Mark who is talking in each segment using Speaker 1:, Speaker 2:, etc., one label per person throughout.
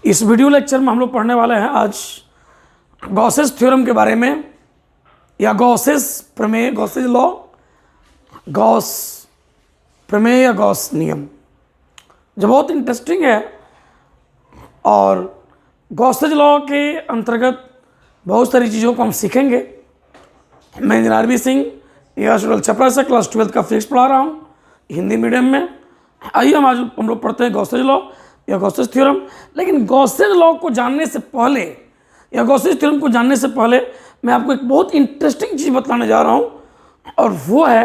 Speaker 1: इस video lecture में हम लोग पढ़ने वाले हैं आज गॉसेस थ्योरम के बारे में, या गॉसेस प्रमेय, गॉसेस लॉ, गॉस प्रमेय या गॉस नियम, जो बहुत इंटरेस्टिंग है। और गॉसेज लॉ के अंतर्गत बहुत सारी चीज़ों को हम सीखेंगे। मैं इंजीनियर आर बी सिंह, यह स्टूडेंट छपरा से क्लास 12 का फिजिक्स पढ़ा रहा हूँ हिंदी मीडियम में। आइए हम लोग पढ़ते हैं गॉसेज लॉ या गॉसेज थ्योरम। लेकिन गॉसेज लॉ को जानने से पहले या गॉसेज थ्योरम को जानने से पहले मैं आपको एक बहुत इंटरेस्टिंग चीज़ बताने जा रहा हूँ, और वो है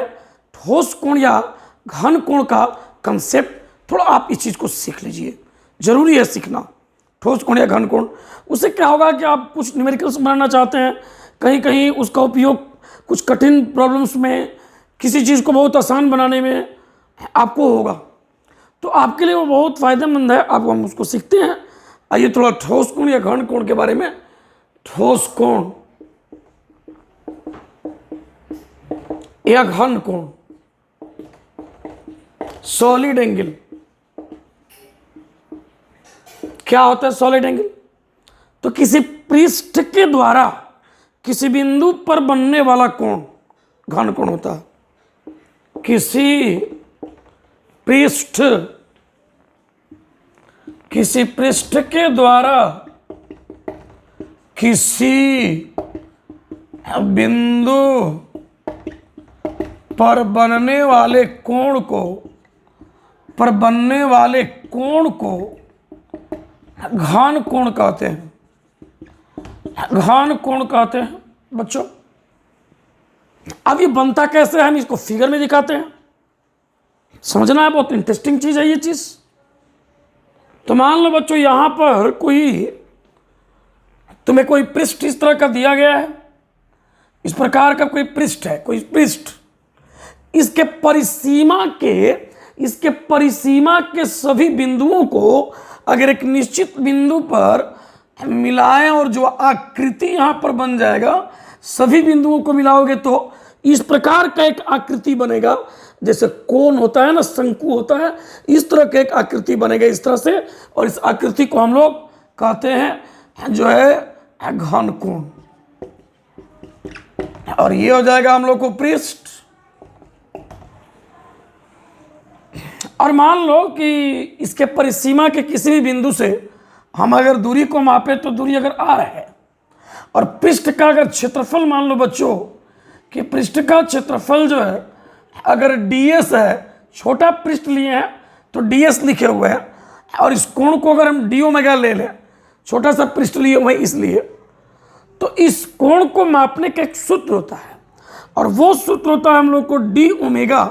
Speaker 1: ठोस कोण या घन कोण का कंसेप्ट। थोड़ा आप इस चीज़ को सीख लीजिए, ज़रूरी है सीखना। ठोस कोण या घन कोण, उससे क्या होगा कि आप कुछ न्यूमेरिकल्स बनाना चाहते हैं, कहीं कहीं उसका उपयोग कुछ कठिन प्रॉब्लम्स में, किसी चीज़ को बहुत आसान बनाने में आपको होगा, तो आपके लिए वो बहुत फ़ायदेमंद है। आप हम उसको सीखते हैं। आइए थोड़ा ठोस कोण या घन कोण के बारे में। ठोस कोण या घन कोण, सॉलिड एंगल। क्या होता है सॉलिड एंगल? तो किसी पृष्ठ के द्वारा किसी बिंदु पर बनने वाला कोण घन कोण होता है। किसी पृष्ठ के द्वारा किसी बिंदु पर बनने वाले कोण को घन कोण कहते हैं। घन कोण कहते हैं बच्चों। अब ये बनता कैसे है, हम इसको फिगर में दिखाते हैं। समझना है, बहुत इंटरेस्टिंग चीज है ये चीज। तो मान लो बच्चों, यहां पर तुम्हें कोई पृष्ठ इस तरह का दिया गया है, इस प्रकार का कोई पृष्ठ है, कोई पृष्ठ। इसके परिसीमा के सभी बिंदुओं को अगर एक निश्चित बिंदु पर मिलाएं और जो आकृति यहां पर बन जाएगा, सभी बिंदुओं को मिलाओगे तो इस प्रकार का एक आकृति बनेगा। जैसे कोण होता है ना, शंकु होता है, इस तरह का एक आकृति बनेगा इस तरह से, और इस आकृति को हम लोग कहते हैं जो है घन कोण। और ये हो जाएगा हम लोग को पृष्ठ। और मान लो कि इसके परिसीमा के किसी भी बिंदु से हम अगर दूरी को मापे, तो दूरी अगर r है, और पृष्ठ का अगर क्षेत्रफल, मान लो बच्चों कि पृष्ठ का क्षेत्रफल जो है अगर ds है, छोटा पृष्ठ लिए हैं तो ds लिखे हुए हैं, और इस कोण को अगर हम d ओमेगा ले लें, छोटा सा पृष्ठ लिए हुए इसलिए, तो इस कोण को मापने का एक सूत्र होता है, और वो सूत्र होता है हम लोग को d ओमेगा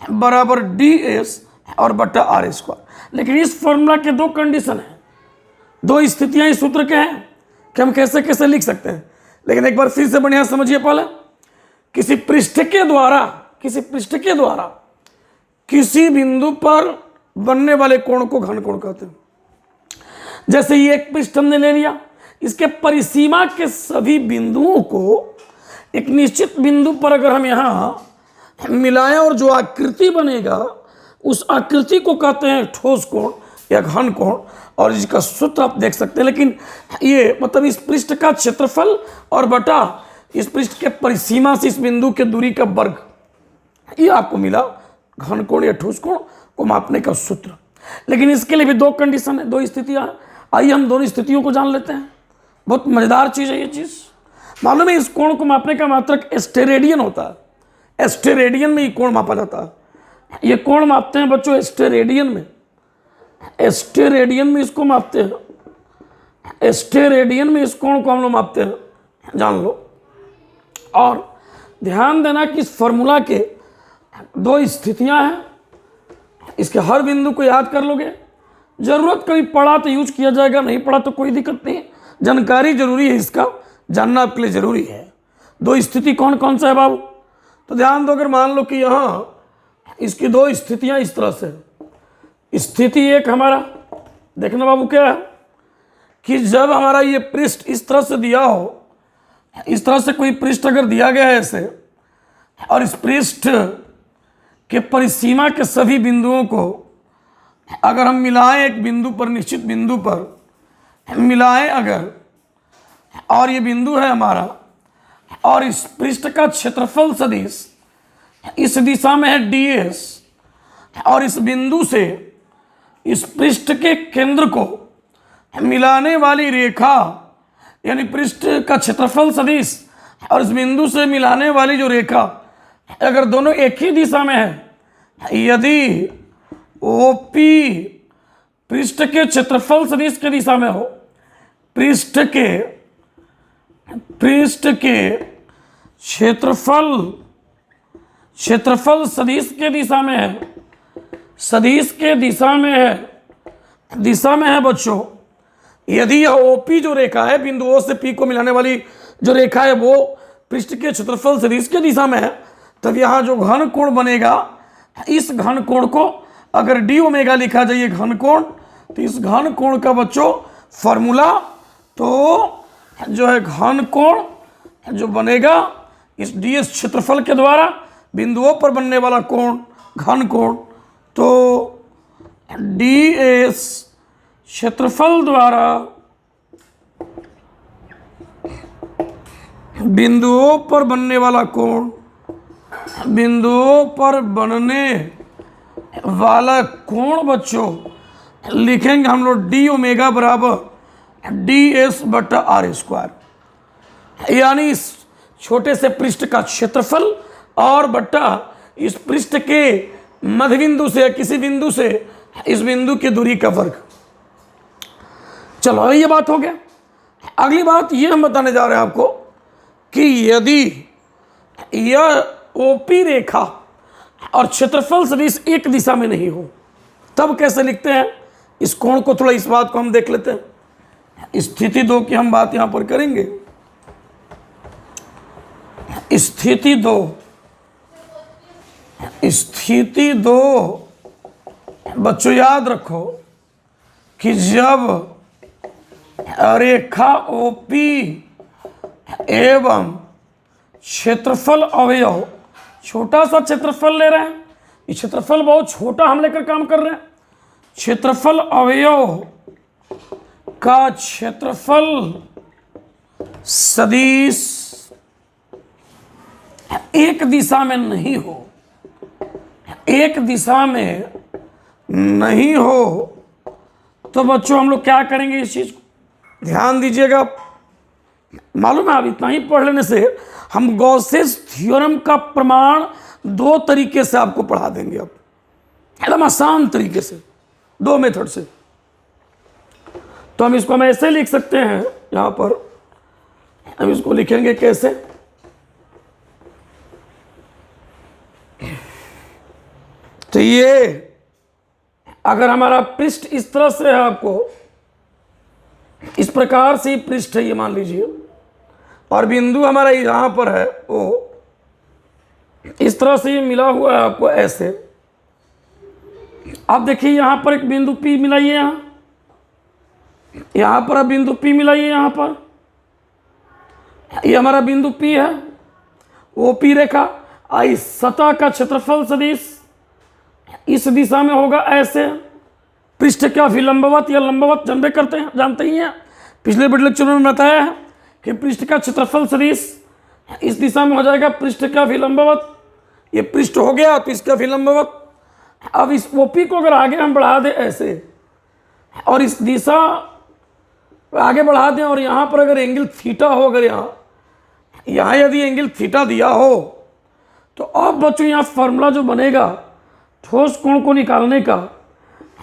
Speaker 1: बराबर ds और बटा r स्क्वायर। लेकिन इस फॉर्मूला के दो कंडीशन है, दो स्थितियां इस सूत्र के हैं कि हम कैसे कैसे लिख सकते हैं। लेकिन एक बार फिर से बढ़िया समझिए। पहले किसी पृष्ठ के द्वारा किसी बिंदु पर बनने वाले कोण को घन कोण कहते हैं। जैसे ये एक पृष्ठ हमने ले लिया, इसके परिसीमा के सभी बिंदुओं को एक निश्चित बिंदु पर अगर हम यहां मिलाएं और जो आकृति बनेगा, उस आकृति को कहते हैं ठोस कोण या घन कोण। और इसका सूत्र आप देख सकते हैं। लेकिन ये मतलब इस पृष्ठ का क्षेत्रफल और बटा इस पृष्ठ के परिसीमा से इस बिंदु के दूरी का वर्ग, ये आपको मिला घन कोण या ठोस कोण को मापने का सूत्र। लेकिन इसके लिए भी दो कंडीशन है, दो स्थितियां। आइए हम दोनों स्थितियों को जान लेते हैं। बहुत मजेदार चीज है ये चीज। मालूम है, इस कोण को मापने का मात्रक एस्टेरेडियन होता है। एस्टेरेडियन में ये कोण मापा जाता है। ये कोण मापते हैं बच्चों एस्टेरेडियन में। एस्टेरेडियन में इसको मापते हैं। एस्टेरेडियन में इस कोण को हम लोग मापते हैं, जान लो। और ध्यान देना कि इस फॉर्मूला के दो स्थितियां हैं। इसके हर बिंदु को याद कर लोगे। जरूरत कभी पड़ा तो यूज किया जाएगा, नहीं पड़ा तो कोई दिक्कत नहीं। जानकारी जरूरी है, इसका जानना आपके लिए जरूरी है। दो स्थिति कौन कौन सा है बाबू? तो ध्यान दो। अगर मान लो कि यहां इसकी दो स्थितियां इस तरह से। स्थिति एक हमारा देखना बाबू क्या है कि जब हमारा ये पृष्ठ इस तरह से दिया हो, इस तरह से कोई पृष्ठ अगर दिया गया है ऐसे, और इस पृष्ठ के परिसीमा के सभी बिंदुओं को अगर हम मिलाएं एक बिंदु पर, निश्चित बिंदु पर, मिलाएं अगर, और ये बिंदु है हमारा, और इस पृष्ठ का क्षेत्रफल सदिश इस दिशा में है ds, और इस बिंदु से इस पृष्ठ के केंद्र को मिलाने वाली रेखा, यानी पृष्ठ का क्षेत्रफल सदिश और इस बिंदु से मिलाने वाली जो रेखा, अगर दोनों एक ही दिशा में है, यदि OP पृष्ठ के क्षेत्रफल सदिश के दिशा में हो, पृष्ठ के क्षेत्रफल सदिश के दिशा में है, सदिश के दिशा में है बच्चों, यदि यह OP जो रेखा है, बिंदु O से P को मिलाने वाली जो रेखा है वो पृष्ठ के क्षेत्रफल सदिश के दिशा में है, तब यहाँ जो घन कोण बनेगा, इस घन कोण को अगर d ओमेगा लिखा जाए घन कोण, तो इस घन कोण का बच्चों फॉर्मूला तो जो है घन कोण जो बनेगा इस ds क्षेत्रफल के द्वारा बिंदुओं पर बनने वाला कोण घन कोण, तो ds क्षेत्रफल द्वारा बिंदुओं पर बनने वाला कोण, बिंदुओं पर बनने वाला कोण बच्चों लिखेंगे हम लोग d ओमेगा बराबर ds बटा r स्क्वायर, यानी इस छोटे से पृष्ठ का क्षेत्रफल और बट्टा इस पृष्ठ के मध्य बिंदु से किसी बिंदु से इस बिंदु की दूरी का वर्ग। चलो ये बात हो गया। अगली बात ये हम बताने जा रहे हैं आपको कि यदि यह OP रेखा और क्षेत्रफल सदिश एक दिशा में नहीं हो, तब कैसे लिखते हैं इस कोण को, थोड़ा इस बात को हम देख लेते हैं। स्थिति 2 की हम बात यहां पर करेंगे। स्थिति दो बच्चों याद रखो कि जब रेखा OP एवं क्षेत्रफल अवयव, छोटा सा क्षेत्रफल ले रहे हैं, ये क्षेत्रफल बहुत छोटा हम लेकर काम कर रहे हैं, क्षेत्रफल अवयव का क्षेत्रफल सदिश एक दिशा में नहीं हो, एक दिशा में नहीं हो, तो बच्चों हम लोग क्या करेंगे, इस चीज को ध्यान दीजिएगा। मालूम है, अब इतना ही पढ़ लेने से हम गॉसेस थ्योरम का प्रमाण 2 तरीके से आपको पढ़ा देंगे, अब एकदम आसान तरीके से 2 मेथड से। तो हम इसको ऐसे लिख सकते हैं, यहां पर हम इसको लिखेंगे कैसे, तो ये अगर हमारा पृष्ठ इस तरह से है, आपको इस प्रकार से पृष्ठ है ये मान लीजिए, और बिंदु हमारा यहां पर है वो इस तरह से ये मिला हुआ है आपको ऐसे। आप देखिए यहां पर एक बिंदु P मिलाइए, यहां पर आप बिंदु P मिलाइए, यहां पर ये हमारा बिंदु P है, OP रेखा, इस सतह का क्षेत्रफल सदिश इस दिशा में होगा ऐसे, पृष्ठ का विलंबवत या लंबवत जानते ही हैं, पिछले वीडियो लेक्चर में बताया है कि पृष्ठ का क्षेत्रफल सदिश इस दिशा में हो जाएगा पृष्ठ का विलंबवत, ये पृष्ठ हो गया तो इसका विलंबवत। अब इस OP को अगर आगे हम बढ़ा दें ऐसे और इस दिशा आगे बढ़ा दें, और यहाँ पर अगर एंगल थीटा हो, अगर यहाँ यदि एंगल थीटा दिया हो, तो अब बच्चों यहाँ फॉर्मूला जो बनेगा ठोस कोण को निकालने का,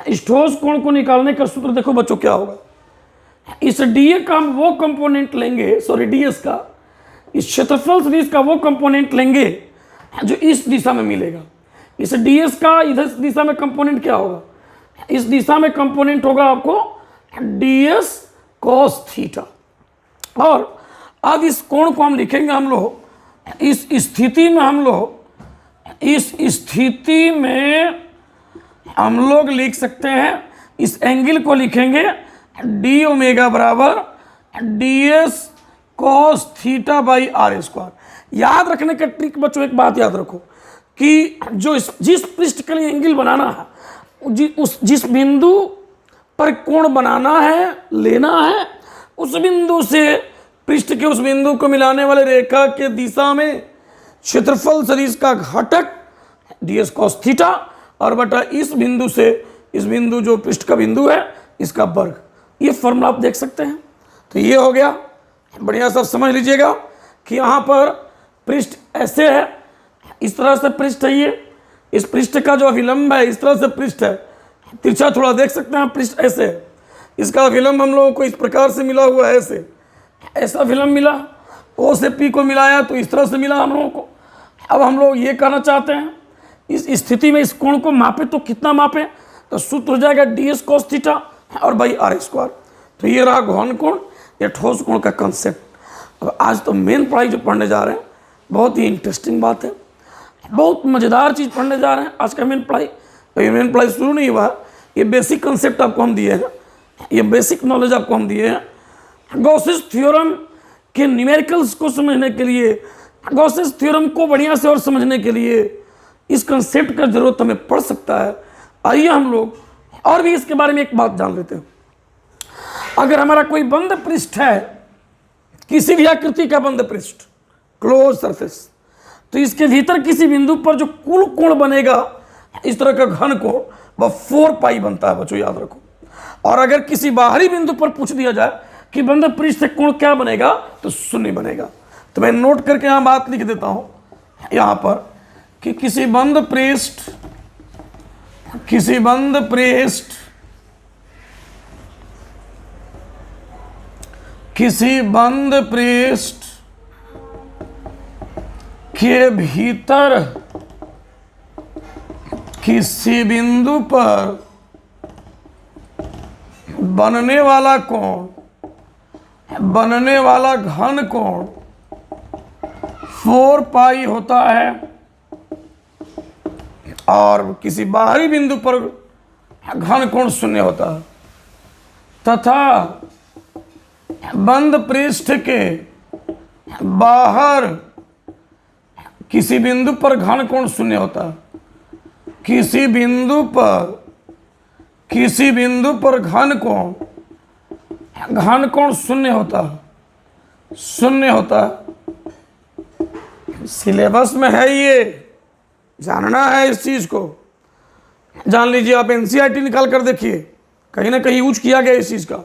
Speaker 1: इस ठोस कोण को निकालने का सूत्र देखो बच्चों क्या होगा। इस DA का हम वो कंपोनेंट लेंगे, सॉरी DS का, इस क्षेत्रफल सदिश का वो कंपोनेंट लेंगे जो इस दिशा में मिलेगा। इस DS का इधर दिशा में कंपोनेंट क्या होगा, इस दिशा में कंपोनेंट होगा आपको DS cos थीटा। और अब इस कोण को हम लिखेंगे हम लोग, इस स्थिति में हम लोग लिख सकते हैं, इस एंगल को लिखेंगे d ओमेगा बराबर ds cos theta by r square. याद रखने का ट्रिक बच्चों, एक बात याद रखो कि जो जिस पृष्ठ के लिए एंगल बनाना है, जिस बिंदु पर कोण बनाना है, लेना है, उस बिंदु से पृष्ठ के उस बिंदु को मिलाने वाले रेखा के दिशा में क्षेत्रफल सदिश का घटक ds cos थीटा और बटा इस बिंदु से इस बिंदु जो पृष्ठ का बिंदु है इसका वर्ग। ये फॉर्मूला आप देख सकते हैं। तो ये हो गया। बढ़िया सब समझ लीजिएगा कि यहाँ पर पृष्ठ ऐसे है, इस तरह से पृष्ठ है, ये इस पृष्ठ का जो अभिलंब है इस तरह से पृष्ठ है, तिरछा थोड़ा देख सकते हैं, पृष्ठ ऐसे है, इसका अभिलंब हम लोगों को इस प्रकार से मिला हुआ है, ऐसे ऐसा अभिलंब मिला, ओ से पी को मिलाया तो इस तरह से मिला हम लोगों को। अब हम लोग ये कहना चाहते हैं इस स्थिति में इस कोण को मापे तो कितना मापे, तो सूत्र हो जाएगा ds cos थीटा और बाई r स्क्वायर। तो ये रहा घन कोण, ये ठोस कोण का कंसेप्ट। अब आज तो मेन पढ़ाई जो पढ़ने जा रहे हैं बहुत ही इंटरेस्टिंग बात है, बहुत मज़ेदार चीज़ पढ़ने जा रहे हैं आज का मेन पढ़ाई। तो ये मेन पढ़ाई शुरू नहीं हुआ, ये बेसिक कंसेप्ट आपको हम दिए हैं, ये बेसिक नॉलेज आपको हम दिए हैं। गॉसेस थ्योरम के न्यूमेरिकल्स को समझने के लिए, गॉसेस थ्योरम को बढ़िया से और समझने के लिए इस कंसेप्ट का जरूरत हमें पड़ सकता है। आइए हम लोग और भी इसके बारे में एक बात जान लेते हैं। अगर हमारा कोई बंद पृष्ठ है, किसी भी आकृति का बंद पृष्ठ, क्लोज सरफेस, तो इसके भीतर किसी बिंदु पर जो कुल कोण बनेगा इस तरह का घन कोण वह 4 पाई बनता है, बच्चों याद रखो। और अगर किसी बाहरी बिंदु पर पूछ दिया जाए कि बंद पृष्ठ से कोण क्या बनेगा तो 0 बनेगा। तो मैं नोट करके यहाँ बात लिख देता हूँ यहाँ पर कि किसी बंद पृष्ठ के भीतर किसी बिंदु पर बनने वाला घन कोण 4 पाई होता है और किसी बाहरी बिंदु पर घन कोण 0 होता है, तथा बंद पृष्ठ के बाहर किसी बिंदु पर घन कोण 0 होता है। किसी बिंदु पर घन कोण 0 होता है। सिलेबस में है, ये जानना है, इस चीज को जान लीजिए। आप एनसीईआरटी निकाल कर देखिए, कहीं ना कहीं यूज किया गया इस चीज का।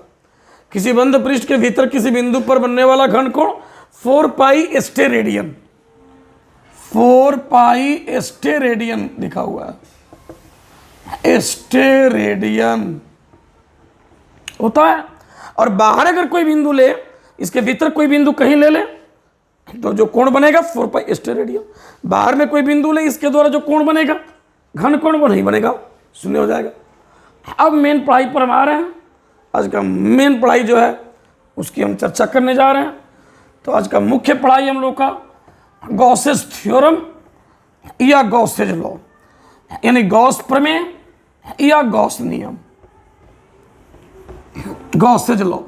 Speaker 1: किसी बंद पृष्ठ के भीतर किसी बिंदु पर बनने वाला घन कोण 4 पाई एस्टेरेडियन, 4 पाई एस्टेरेडियन लिखा हुआ है, एस्टेरेडियन होता है। और बाहर अगर कोई बिंदु ले, इसके भीतर कोई बिंदु कहीं ले ले तो जो कोण बनेगा 4 पाई एस्टेरेडियन। बाहर में कोई बिंदु ले, इसके द्वारा जो कोण बनेगा घन कोण वो नहीं बनेगा, 0 हो जाएगा। अब मेन पढ़ाई पर हम आ रहे हैं। आज का मेन पढ़ाई जो है उसकी हम चर्चा करने जा रहे हैं। तो आज का मुख्य पढ़ाई हम लोग का गॉसेस थ्योरम या गॉसेज लॉ, यानी गॉस प्रमेय या गॉस नियम, गॉसेज लॉ।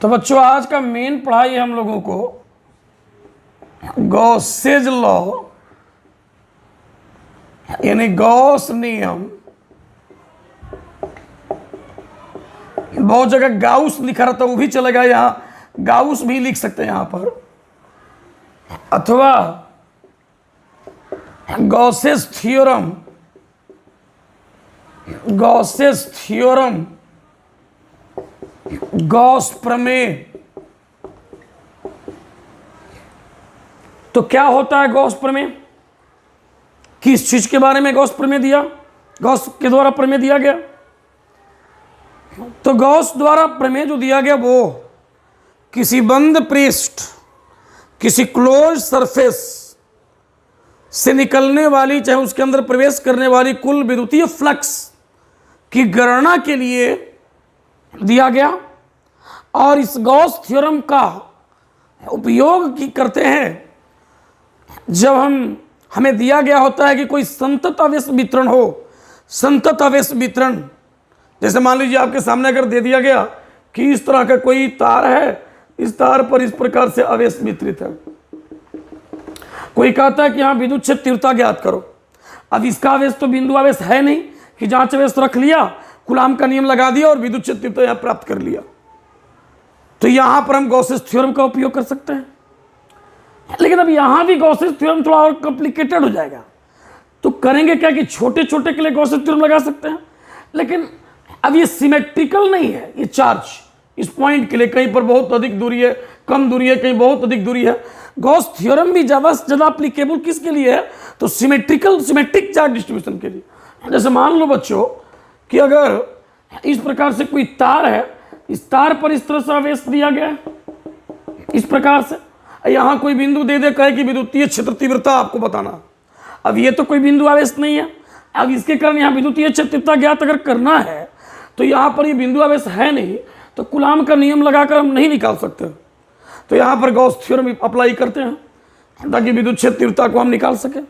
Speaker 1: तो बच्चों आज का मेन पढ़ाई हम लोगों को गॉसेज लॉ यानी गॉस नियम। बहुत जगह गाउस लिखा रहता है, वो भी चलेगा, यहां गाउस भी लिख सकते हैं यहां पर, अथवा Gauss's theorem, Gauss's theorem, Gauss प्रमेय। तो क्या होता है गॉस प्रमेय? किस चीज के बारे में गॉस प्रमेय दिया, गॉस के द्वारा प्रमेय दिया गया? तो गॉस द्वारा प्रमेय जो दिया गया वो किसी बंद पृष्ठ, किसी क्लोज सरफेस से निकलने वाली, चाहे उसके अंदर प्रवेश करने वाली कुल विद्युतीय फ्लक्स की गणना के लिए दिया गया। और इस गॉस थ्योरम का उपयोग करते हैं जब हमें दिया गया होता है कि कोई संतत आवेश वितरण हो। संतत आवेश वितरण, जैसे मान लीजिए आपके सामने अगर दे दिया गया कि इस तरह का कोई तार है, इस तार पर इस प्रकार से आवेश वितरित है, कोई कहता है कि हाँ विद्युत क्षेत्र तीव्रता ज्ञात करो। अब इसका आवेश तो बिंदु आवेश है नहीं कि जांच आवेश रख लिया, कूलाम का नियम लगा दिया और विद्युत क्षेत्र तीव्रता यहाँ प्राप्त कर लिया। तो यहाँ पर हम गॉसेस थ्योरम का उपयोग कर सकते हैं। लेकिन अब यहाँ भी गॉसेस थ्योरम थोड़ा और कॉम्प्लिकेटेड हो जाएगा। तो करेंगे क्या कि छोटे छोटे के लिए गॉसेस थ्योरम लगा सकते हैं, लेकिन अब ये सिमेट्रिकल नहीं है। ये चार्ज इस पॉइंट के लिए कहीं पर बहुत अधिक दूरी है, कम दूरी है, कहीं बहुत अधिक दूरी है। गॉस थ्योरम भी ज़्यादा से ज़्यादा अप्लीकेबल किसके लिए है? तो सिमेट्रिक चार्ज डिस्ट्रीब्यूशन के लिए। जैसे मान लो बच्चों कि अगर इस प्रकार से कोई तार है, इस तार पर इस तरह से आवेश दिया गया है, इस प्रकार से यहाँ कोई बिंदु दे दे, कहे कि विद्युतीय क्षेत्र तीव्रता आपको बताना। अब ये तो कोई बिंदु आवेश नहीं है। अब इसके कारण यहाँ विद्युतीय क्षेत्र तीव्रता ज्ञात अगर करना है तो यहाँ पर ये बिंदु आवेश है नहीं, तो कूलाम का नियम लगाकर हम नहीं निकाल सकते। तो यहाँ पर गॉस थ्योरम अप्लाई करते हैं ताकि विद्युत क्षेत्र तीव्रता को हम निकाल सकें।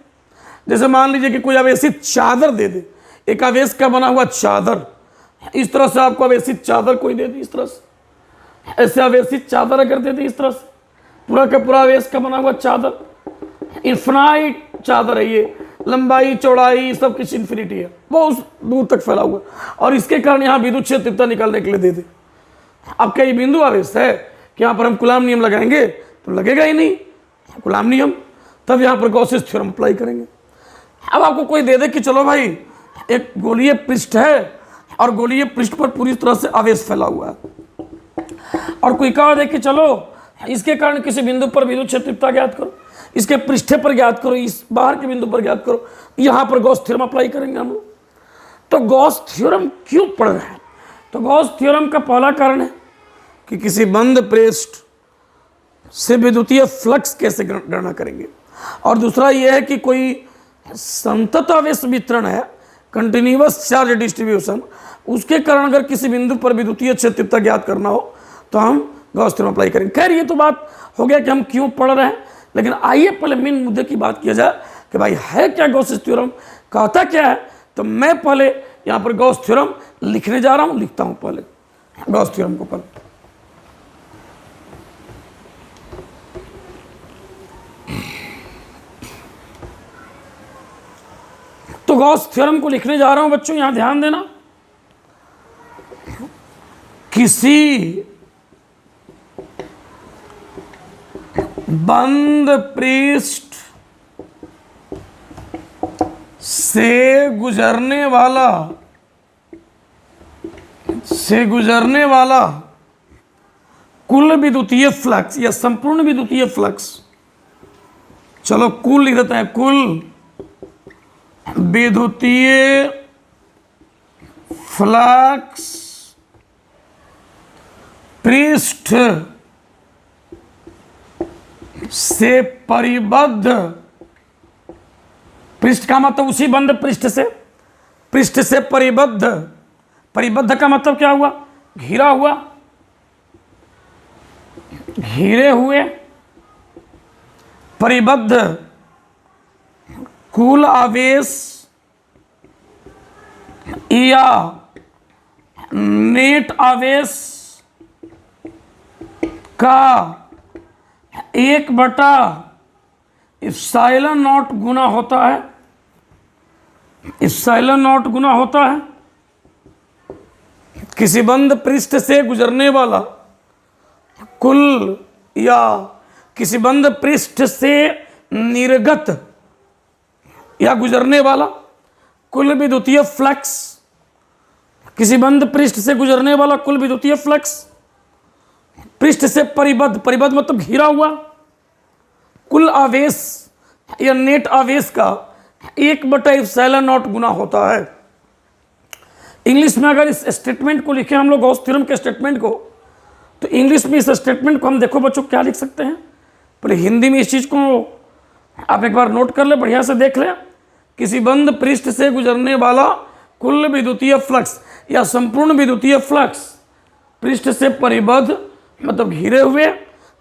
Speaker 1: जैसे मान लीजिए कि कोई आवेशित चादर दे दे, एक आवेश का बना हुआ चादर, इस तरह से आपको आवेशित चादर कोई दे दी, इस तरह से ऐसे आवेशित चादर अगर दे दी, इस तरह से पूरा का पूरा आवेश का बना हुआ चादर, इन्फिनाइट चादर है ये, लंबाई चौड़ाई सब कुछ इन्फिनिटी है, बहुत दूर तक फैला हुआ, और इसके कारण यहाँ विद्युत क्षेत्र तीव्रता निकालने के लिए दे दे। अब क्या ये बिंदु आवेश है कि यहाँ पर हम कूलाम नियम लगाएंगे? तो लगेगा ही नहीं कूलाम नियम। तब यहाँ पर गॉसेस थ्योरम अप्लाई करेंगे। अब आपको कोई दे दे कि चलो भाई एक गोलीय पृष्ठ है और गोलीय पृष्ठ पर पूरी तरह से आवेश फैला हुआ है, और कोई कहा दे कि चलो इसके कारण किसी बिंदु पर विद्युत क्षेत्र तीव्रता ज्ञात करो, इसके पृष्ठे पर ज्ञात करो, इस बाहर के बिंदु पर ज्ञात करो, यहाँ पर गॉस थ्योरम अप्लाई करेंगे हम लोग। तो गॉस थ्योरम क्यों पढ़ रहे हैं? तो गॉस थ्योरम का पहला कारण है कि किसी बंद पृष्ठ से विद्युतीय फ्लक्स कैसे गणना करेंगे, और दूसरा यह है कि कोई संतत आवेश वितरण है, कंटिन्यूअस चार्ज डिस्ट्रीब्यूशन, उसके कारण अगर किसी बिंदु पर विद्युतीय क्षेत्र तीव्रता ज्ञात करना हो तो हम गॉस थ्योरम अप्लाई करेंगे। खैर ये तो बात हो गया कि हम क्यों पढ़ रहे हैं, लेकिन आइए पहले मेन मुद्दे की बात किया जाए कि भाई है क्या गॉस थ्योरम, कहता क्या है। तो मैं पहले यहाँ पर गॉस थ्योरम लिखने जा रहा हूँ, लिखता हूँ पहले गॉस थ्योरम को पहले। तो गॉस थ्योरम को लिखने जा रहा हूं बच्चों, यहां ध्यान देना। किसी बंद पृष्ठ से गुजरने वाला कुल विद्युतीय फ्लक्स या संपूर्ण विद्युतीय फ्लक्स, चलो कुल लिख देते हैं, कुल विद्युतीय फ्लक्स पृष्ठ से परिबद्ध, पृष्ठ का मतलब उसी बंद पृष्ठ से परिबद्ध, परिबद्ध का मतलब क्या हुआ? घिरा हुआ, घिरे हुए, परिबद्ध कुल आवेश या नेट आवेश का 1/ε0 गुना होता है, ε0 गुना होता है किसी बंद पृष्ठ से गुजरने वाला कुल या किसी बंद पृष्ठ से निर्गत या गुजरने वाला कुल विद्युतीय फ्लक्स, किसी बंद पृष्ठ से गुजरने वाला कुल विद्युतीय फ्लक्स पृष्ठ से परिबद्ध, परिबद्ध मतलब घिरा हुआ, कुल आवेश या नेट आवेश का 1/ε0 गुना होता है। इंग्लिश में अगर इस स्टेटमेंट को लिखें हम लोग गॉस थ्योरम के स्टेटमेंट को, तो इंग्लिश में इस स्टेटमेंट को हम देखो बच्चों क्या लिख सकते हैं। पहले हिंदी में इस चीज़ को आप एक बार नोट कर ले, बढ़िया से देख लें। किसी बंद पृष्ठ से गुजरने वाला कुल विद्युतीय फ्लक्स या संपूर्ण विद्युतीय फ्लक्स पृष्ठ से परिबद्ध मतलब घिरे हुए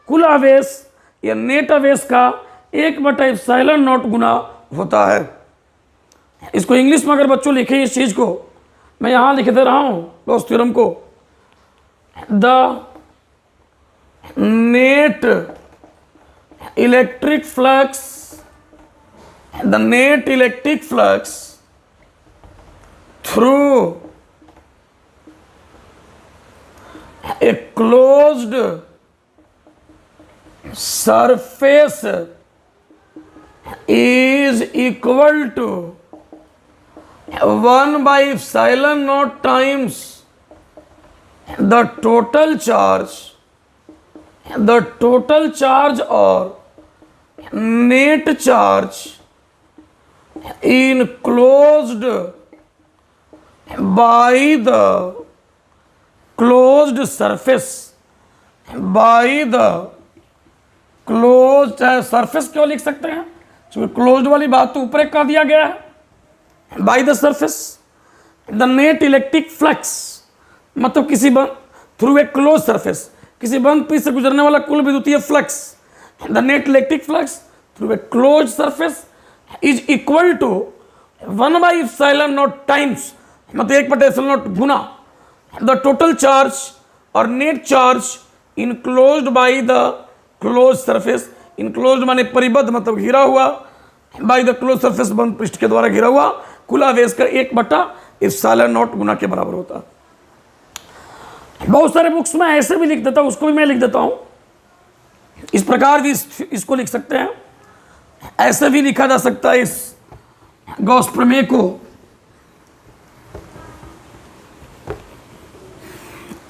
Speaker 1: कुल आवेश या नेट आवेश का 1/ε0 गुना होता है। इसको इंग्लिश में अगर बच्चों लिखे इस चीज़ को, मैं यहाँ लिख दे रहा हूँ गॉस थ्योरम को, the net electric flux the net electric flux through a closed surface is equal to 1 by epsilon naught times the total charge or net charge enclosed by the closed surface surface क्यों लिख सकते हैं? क्योंकि closed वाली बात तो ऊपर कर दिया गया है। By the surface the net electric flux, मतलब किसी बंद थ्रू ए क्लोज सरफेस, किसी बंद पृष्ठ से गुजरने वाला कुल विद्युतीय flux, the net electric flux through a close surface is equal to 1 by epsilon naught times, मतलब 1/epsilon naught गुना द टोटल चार्ज और net charge enclosed by the close surface. Enclosed माने परिबद्ध, मतलब घिरा हुआ, बाय द क्लोज सरफेस, बंद पृष्ठ के द्वारा घिरा हुआ, कुल आवेश का 1/epsilon naught गुना के बराबर होता है। बहुत सारे बुक्स में ऐसे भी लिख देता हूं, उसको भी मैं लिख देता हूं। इस प्रकार भी इसको लिख सकते हैं, ऐसे भी लिखा जा सकता है इस गॉस प्रमेय को।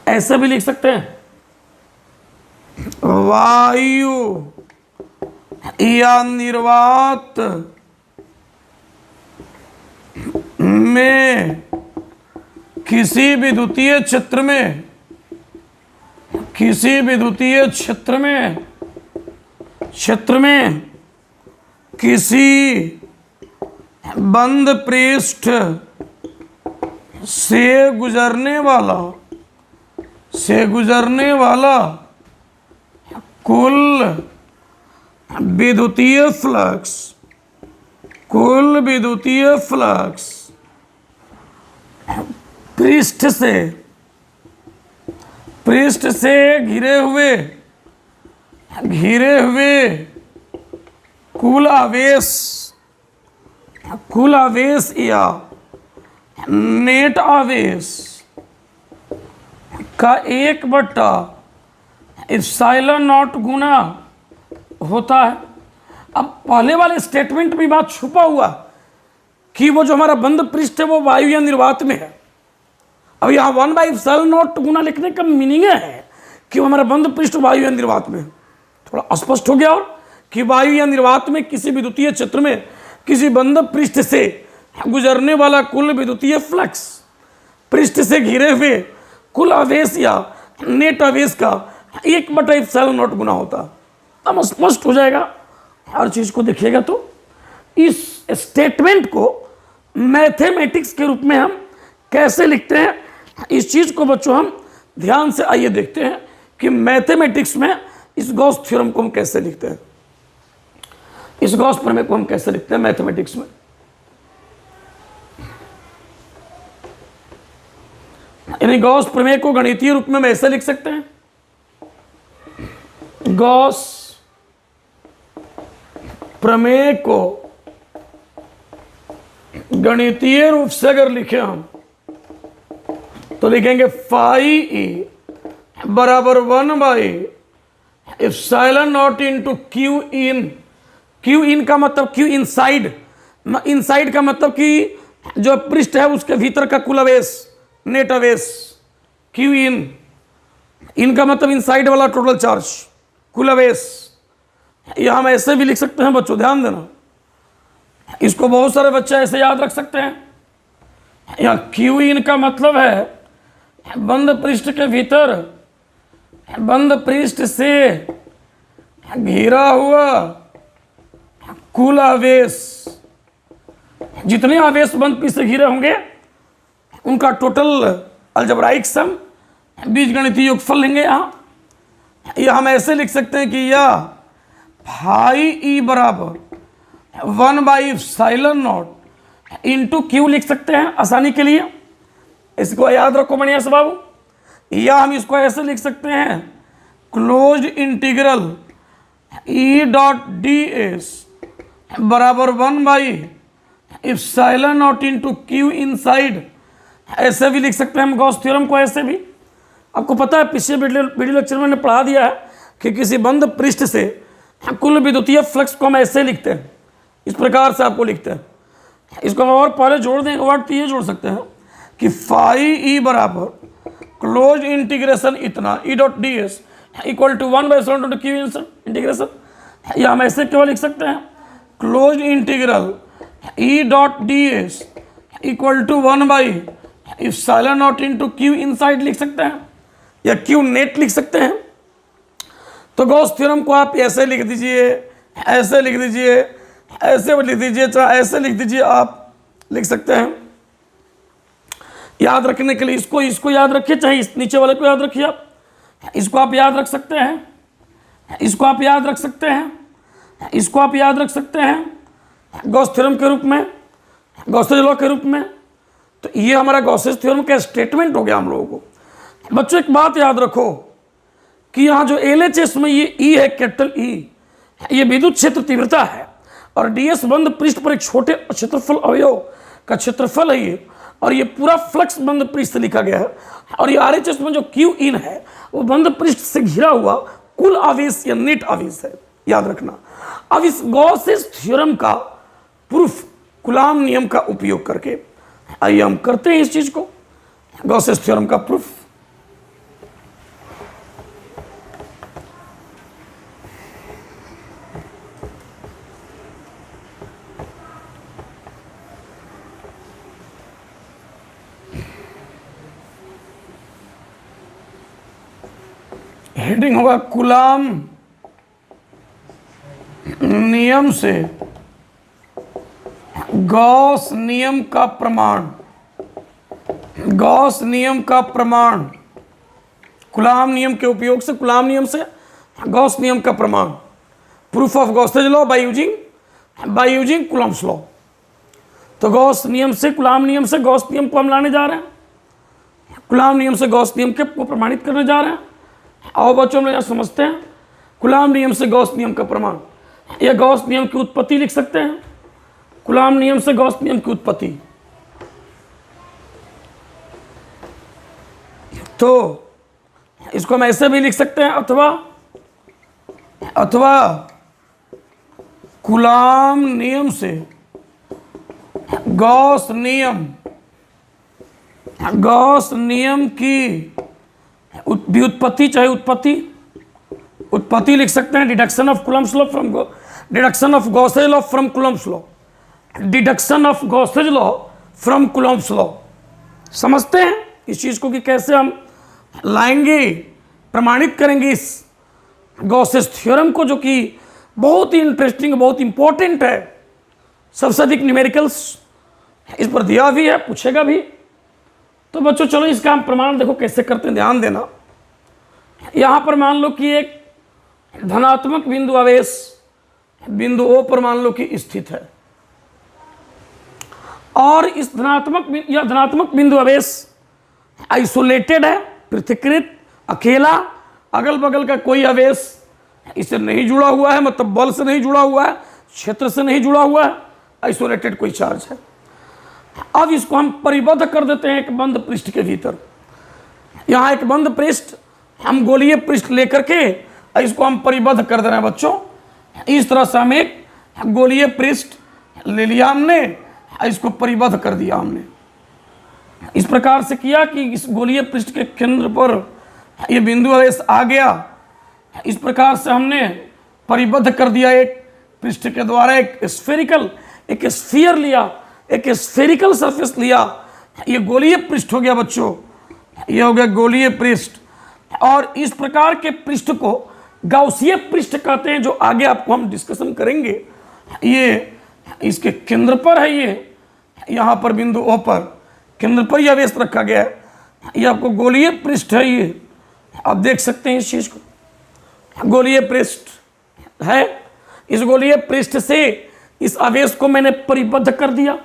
Speaker 1: ऐसे भी लिख सकते हैं, वायु या निर्वात में किसी विद्युतीय क्षेत्र में किसी बंद पृष्ठ से गुजरने वाला कुल विद्युतीय फ्लक्स पृष्ठ से घिरे हुए कुल आवेश या नेट आवेश का 1/epsilon naught गुना होता है। अब पहले वाले स्टेटमेंट में बात छुपा हुआ कि वो जो हमारा बंद पृष्ठ है वो वायु या निर्वात में है। अब यहाँ 1/epsilon naught गुना लिखने का मीनिंग है कि वो हमारा बंद पृष्ठ वायु या निर्वात में है। थोड़ा अस्पष्ट हो गया, और कि वायु या निर्वात में किसी विद्युतीय क्षेत्र में किसी बंद पृष्ठ से गुजरने वाला कुल विद्युतीय फ्लक्स पृष्ठ से घिरे हुए कुल आवेश या नेट आवेश का 1/epsilon naught गुना होता। अब स्पष्ट हो जाएगा, हर चीज को देखिएगा तो। इस स्टेटमेंट को मैथमेटिक्स के रूप में हम कैसे लिखते हैं, इस चीज को बच्चों हम ध्यान से आइए देखते हैं कि मैथमेटिक्स में इस गॉस थ्योरम को हम कैसे लिखते हैं, इस गॉस प्रमेय को हम कैसे लिखते हैं मैथमेटिक्स में। यानी गॉस प्रमेय को गणितीय रूप में हम ऐसे लिख सकते हैं, गॉस प्रमेय को गणितीय रूप से अगर लिखें हम तो लिखेंगे फाई ई बराबर 1/epsilon naught into Q in. Q in का मतलब क्यू इनसाइड, इनसाइड का मतलब कि जो पृष्ठ है उसके भीतर का कुल आवेश, नेट आवेश। क्यू इन का मतलब इनसाइड वाला टोटल चार्ज, कुल आवेश। यह हम ऐसे भी लिख सकते हैं बच्चों, ध्यान देना, इसको बहुत सारे बच्चे ऐसे याद रख सकते हैं। यहाँ क्यू इन का मतलब है बंद पृष्ठ के भीतर, बंद पृष्ठ से घिरा हुआ कुल आवेश। जितने आवेश बंद पृष्ठ से घिरे होंगे उनका टोटल अलजेब्राइक सम, बीजगणितीय योगफल लेंगे। यह हम ऐसे लिख सकते हैं कि यह फाई ई बराबर 1/epsilon naught इंटू क्यू लिख सकते हैं आसानी के लिए। इसको याद रखो बढ़िया से बाबू। या हम इसको ऐसे लिख सकते हैं, क्लोज्ड इंटीग्रल E.ds बराबर 1/ε0 इंटू क्यू इनसाइड। ऐसे भी लिख सकते हैं हम गॉस थ्योरम को, ऐसे भी। आपको पता है पिछले वीडियो लेक्चर में मैंने पढ़ा दिया है कि किसी बंद पृष्ठ से कुल विद्युतीय फ्लक्स को हम ऐसे लिखते हैं, इस प्रकार से आपको लिखते हैं। इसको हम और पहले जोड़ दें, वर्ड तो ये जोड़ सकते हैं कि फाई ई बराबर क्लोज इंटीग्रेशन इतना E dot D S equal to 1/7 Q integration, या हम ऐसे केवल लिख सकते हैं close integral E dot D S equal to 1/ε0 into Q inside लिख सकते हैं, या क्यू नेट लिख सकते हैं। तो गॉस थ्योरम को आप ऐसे लिख दीजिए, ऐसे लिख दीजिए, ऐसे लिख दीजिए, चाहे ऐसे लिख दीजिए, आप लिख सकते हैं। याद रखने के लिए इसको याद रखिए, चाहे इस नीचे वाले को याद रखिए, आप इसको आप याद रख सकते हैं, इसको आप याद रख सकते हैं, इसको आप याद रख सकते हैं गॉस थ्योरम के रूप में, गॉसेज लॉ के रूप में। तो ये हमारा गॉसेज थ्योरम का स्टेटमेंट हो गया हम लोगों को। बच्चों एक बात याद रखो कि यहाँ जो LHS में ये E है, कैपिटल E, ये विद्युत क्षेत्र तीव्रता है, और DS बंद पृष्ठ पर एक छोटे क्षेत्रफल अवयव का क्षेत्रफल है ये, और ये पूरा फ्लक्स बंद पृष्ठ से लिखा गया है। और ये RHS में जो Q इन है वो बंद पृष्ठ से घिरा हुआ कुल आवेश या नेट आवेश है, याद रखना। अब इस गॉसेस थ्योरम का प्रूफ कूलॉम नियम का उपयोग करके आइए हम करते हैं इस चीज को, गॉसेस थ्योरम का प्रूफ। हेडिंग होगा कूलॉम नियम से गॉस नियम का प्रमाण, गॉस नियम का प्रमाण, कूलॉम नियम के उपयोग से, कूलॉम नियम से गॉस नियम का प्रमाण, proof of Gauss's law by using Coulomb's law. तो गॉस नियम से, कूलॉम नियम से गॉस नियम को हम लाने जा रहे हैं, कूलॉम नियम से गॉस नियम के को प्रमाणित करने जा रहे हैं। आओ बच्चों हम यहाँ समझते हैं कूलॉम नियम से गॉस नियम का प्रमाण, या गॉस नियम की उत्पत्ति लिख सकते हैं, कूलॉम नियम से गॉस नियम की उत्पत्ति। तो इसको हम ऐसे भी लिख सकते हैं, अथवा कूलॉम नियम से गॉस नियम की व्युत्पत्ति, चाहे उत्पत्ति लिख सकते हैं। Deduction of Coulomb's law from deduction of Gauss's law from Coulomb's law, deduction of Gauss's law from Coulomb's law. समझते हैं इस चीज को कि कैसे हम लाएंगे, प्रमाणित करेंगे इस गॉसेज थ्योरम को, जो कि बहुत ही इंटरेस्टिंग, बहुत इंपॉर्टेंट है। सबसे अधिक न्यूमेरिकल्स इस पर दिया भी है, पूछेगा भी। तो बच्चों चलो इसका हम प्रमाण देखो कैसे करते हैं, ध्यान देना। यहां पर मान लो कि एक धनात्मक बिंदु आवेश बिंदु O पर मान लो कि स्थित है, और इस धनात्मक बिंदु आवेश आइसोलेटेड है, पृथक्कृत, अकेला, अगल बगल का कोई आवेश इससे नहीं जुड़ा हुआ है, मतलब बल से नहीं जुड़ा हुआ है, क्षेत्र से नहीं जुड़ा हुआ है, आइसोलेटेड कोई चार्ज है। अब इसको हम परिबद्ध कर देते हैं एक बंद पृष्ठ के भीतर। यहाँ एक बंद पृष्ठ, हम गोलीय पृष्ठ लेकर के इसको हम परिबद्ध कर दे रहे हैं बच्चों। इस तरह से हम एक गोलीय पृष्ठ ले लिया हमने, इसको परिबद्ध कर दिया हमने। इस प्रकार से किया कि इस गोलीय पृष्ठ के केंद्र पर ये बिंदु आवेश आ गया। इस प्रकार से हमने परिबद्ध कर दिया एक पृष्ठ के द्वारा, एक स्फीयर लिया, एक स्फेरिकल सरफेस लिया। ये गोलीय पृष्ठ हो गया बच्चों, ये हो गया गोलीय पृष्ठ। और इस प्रकार के पृष्ठ को गाउसीय पृष्ठ कहते हैं, जो आगे आपको हम डिस्कशन करेंगे। ये इसके केंद्र पर है, ये यहाँ पर बिंदु O पर केंद्र पर यह आवेश रखा गया है। ये आपको गोलीय पृष्ठ है, ये आप देख सकते हैं इस चीज को, गोलीय पृष्ठ है। इस गोलीय पृष्ठ से इस आवेश को मैंने परिबद्ध कर दिया।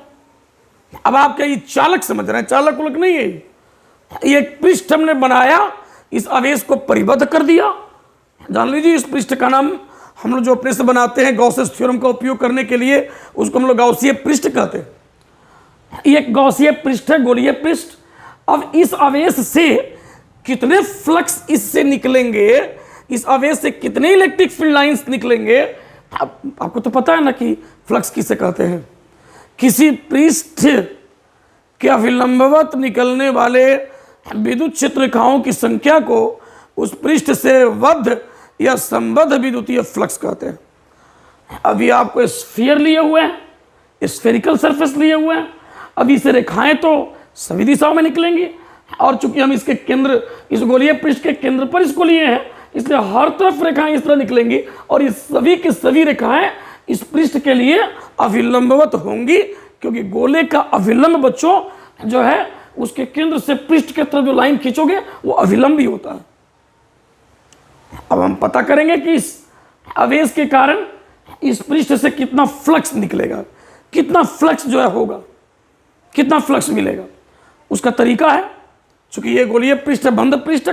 Speaker 1: अब आप क्या ये चालक समझ रहे हैं? चालक उलक नहीं है, ये पृष्ठ हमने बनाया, इस आवेश को परिबद्ध कर दिया। जान लीजिए इस पृष्ठ का नाम हम लोग जो अपने से बनाते हैं गॉसेस थ्योरम का उपयोग करने के लिए, उसको हम लोग गॉसीय पृष्ठ कहते हैं। ये गॉसीय पृष्ठ है, गोलीय पृष्ठ। अब इस आवेश से कितने फ्लक्स इससे निकलेंगे, इस आवेश से कितने इलेक्ट्रिक फील्ड लाइंस निकलेंगे, आपको तो पता है ना कि फ्लक्स किसे कहते हैं। किसी पृष्ठ के अभिलंबवत निकलने वाले विद्युत क्षेत्र रेखाओं की संख्या को उस पृष्ठ से बद्ध या संबद्ध विद्युतीय फ्लक्स कहते हैं। अभी आपको स्फीयर लिए हुए हैं, स्फेरिकल सरफेस लिए हुए हैं, अभी से रेखाएं तो सभी दिशाओं में निकलेंगी, और चूंकि हम इसके केंद्र, इस गोलीय पृष्ठ के केंद्र पर इसको लिए हैं, इसलिए हर तरफ रेखाएं इस तरह निकलेंगी, और इस सभी की सभी रेखाएं इस पृष्ठ के लिए अभिलंबवत होंगी, क्योंकि गोले का अभिलंब बच्चों जो है उसके केंद्र से पृष्ठ के तरफ जो लाइन खींचोगे वो अभिलंब ही होता है। अब हम पता करेंगे कि इस आवेश के कारण इस पृष्ठ से कितना फ्लक्स निकलेगा, कितना फ्लक्स जो है होगा, कितना फ्लक्स मिलेगा। उसका तरीका है, चूंकि ये गोलीय पृष्ठ है, बंद पृष्ठ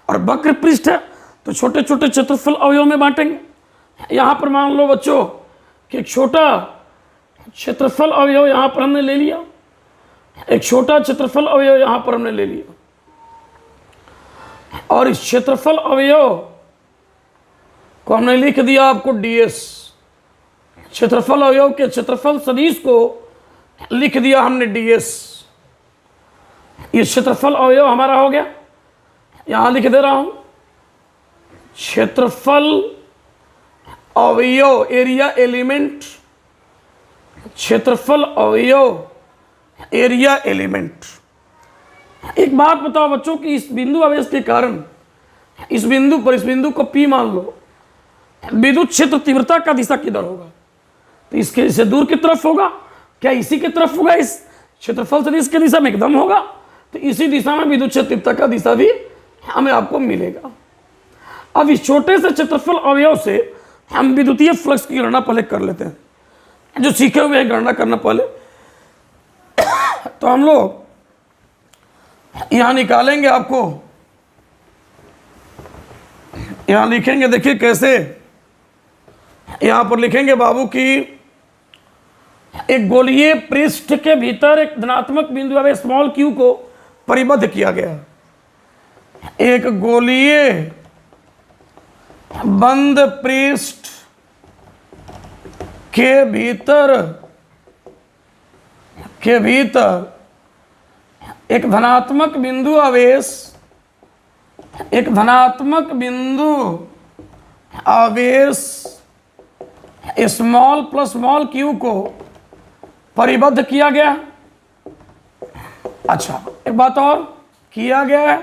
Speaker 1: और वक्र पृष्ठ है, तो छोटे छोटे क्षेत्रफल अवयव में बांटेंगे। यहाँ पर मान लो बच्चों कि एक छोटा क्षेत्रफल अवयव यहाँ पर हमने ले लिया, एक छोटा क्षेत्रफल अवयव यहाँ पर हमने ले लिया, और इस क्षेत्रफल अवयव को हमने लिख दिया आपको ds। क्षेत्रफल अवयव के क्षेत्रफल सदिश को लिख दिया हमने ds। ये क्षेत्रफल अवयव हमारा हो गया, यहां लिख दे रहा हूं क्षेत्रफल अवयव, एरिया एलिमेंट, क्षेत्रफल अवयव एरिया एलिमेंट। एक बात बताओ बच्चों कि इस बिंदु आवेश के कारण इस बिंदु पर, इस बिंदु को P मान लो, विद्युत क्षेत्र तीव्रता का दिशा किधर होगा? तो इसके से दूर की तरफ होगा क्या? इसी की तरफ होगा, इस क्षेत्रफल सदिश की दिशा में एकदम होगा। तो इसी दिशा में विद्युत क्षेत्र तीव्रता का दिशा भी हमें आपको मिलेगा। अब इस छोटे से क्षेत्रफल अवयव से हम विद्युतीय फ्लक्स की गणना पहले कर लेते हैं, जो सीखे हुए हैं गणना करना पहले। तो हम लोग यहां निकालेंगे, आपको यहां लिखेंगे, देखिए कैसे यहां पर लिखेंगे बाबू कि एक गोलीय पृष्ठ के भीतर एक धनात्मक बिंदु आवेश स्मॉल q को परिबद्ध किया गया। एक गोलीय बंद पृष्ठ के भीतर एक धनात्मक बिंदु आवेश, एक धनात्मक बिंदु आवेश स्मॉल प्लस स्मॉल q को परिबद्ध किया गया। अच्छा, एक बात और किया गया है,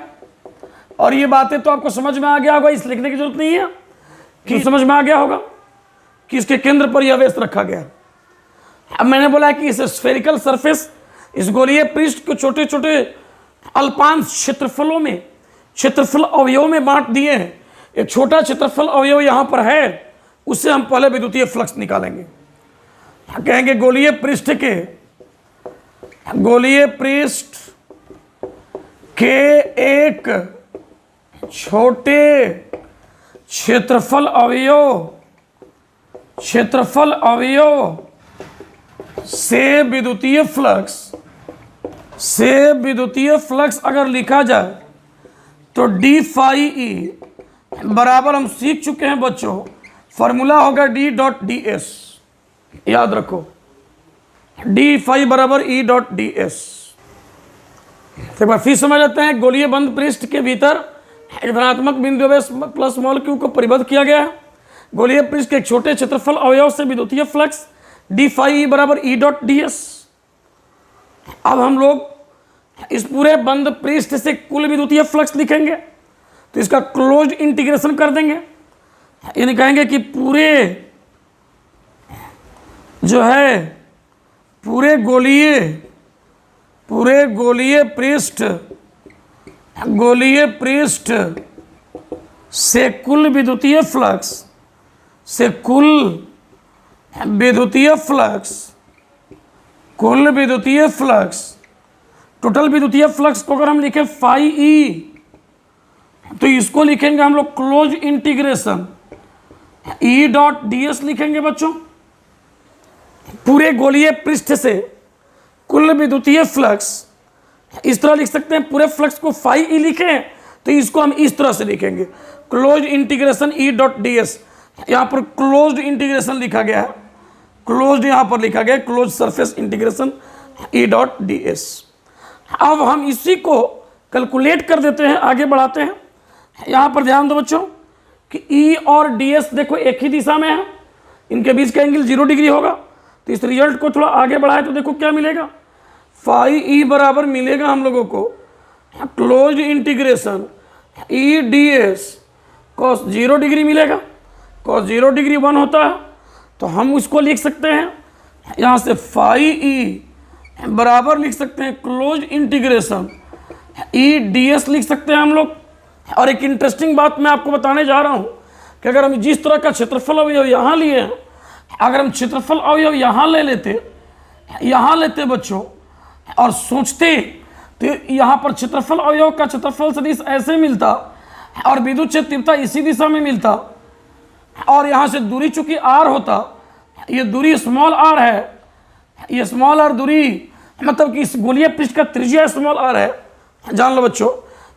Speaker 1: और ये बातें तो आपको समझ में आ गया होगा, इस लिखने की जरूरत नहीं है कि समझ में आ गया होगा कि इसके केंद्र पर यह आवेश रखा गया। अब मैंने बोला कि इस स्फेरिकल सरफेस, इस गोलीय पृष्ठ को छोटे छोटे अल्पांश क्षेत्रफलों में, क्षेत्रफल अवयव में बांट दिए हैं। एक छोटा क्षेत्रफल अवयव यहाँ पर है, उससे हम पहले विद्युतीय फ्लक्स निकालेंगे। कहेंगे गोलीय पृष्ठ के एक छोटे क्षेत्रफल अवयव से विद्युतीय फ्लक्स अगर लिखा जाए तो d फाई ई बराबर, हम सीख चुके हैं बच्चों, फॉर्मूला होगा d डॉट ds। याद रखो, d फाई बराबर e डॉट ds। एक बार फिर समझ लेते हैं। गोलीय बंद पृष्ठ के भीतर एक धनात्मक बिंदु आवेश प्लस स्मॉल q को परिबद्ध किया गया है। गोलीय पृष्ठ के एक छोटे क्षेत्रफल अवयव से विद्युतीय फ्लक्स d फाई बराबर e डॉट ds। अब हम लोग इस पूरे बंद पृष्ठ से कुल विद्युतीय फ्लक्स लिखेंगे, तो इसका क्लोज्ड इंटीग्रेशन कर देंगे। यानी कहेंगे कि पूरे जो है पूरे पृष्ठ से कुल विद्युतीय फ्लक्स टोटल विद्युतीय फ्लक्स को अगर हम लिखें फाई ई, तो इसको लिखेंगे हम लोग close integration E dot D S लिखेंगे बच्चों। पूरे गोलीय पृष्ठ से कुल विद्युतीय फ्लक्स इस तरह लिख सकते हैं। पूरे फ्लक्स को फाई ई लिखें तो इसको हम इस तरह से लिखेंगे, closed integration E dot D S. यहाँ पर क्लोज्ड इंटीग्रेशन लिखा गया है, क्लोज्ड यहाँ पर लिखा गया है, close surface integration E dot D S. अब हम इसी को कैलकुलेट कर देते हैं, आगे बढ़ाते हैं। यहाँ पर ध्यान दो बच्चों कि ई और डी एस देखो एक ही दिशा में है, इनके बीच का एंगल 0 डिग्री होगा। तो इस रिजल्ट को थोड़ा आगे बढ़ाए तो देखो क्या मिलेगा, फाई ई बराबर मिलेगा हम लोगों को क्लोज इंटीग्रेशन ई डी एस कॉस 0 डिग्री मिलेगा। कॉस 0 डिग्री 1 होता है, तो हम उसको लिख सकते हैं यहाँ से फाई ई बराबर लिख सकते हैं क्लोज इंटीग्रेशन ई डी एस लिख सकते हैं हम लोग। और एक इंटरेस्टिंग बात मैं आपको बताने जा रहा हूँ कि अगर हम जिस तरह का क्षेत्रफल अवयव यहाँ लिए हैं, अगर हम क्षेत्रफल अवयव यहाँ लेते बच्चों और सोचते तो यहाँ पर क्षेत्रफल अवयव का क्षेत्रफल सदिश ऐसे मिलता और विद्युत क्षेत्र तीव्रता इसी दिशा में मिलता, और यहाँ से दूरी चूंकि r होता, ये दूरी स्मॉल r है, ये स्मॉल r दूरी मतलब कि इस गोलीय पृष्ठ का त्रिज्या स्मॉल r है। जान लो बच्चों,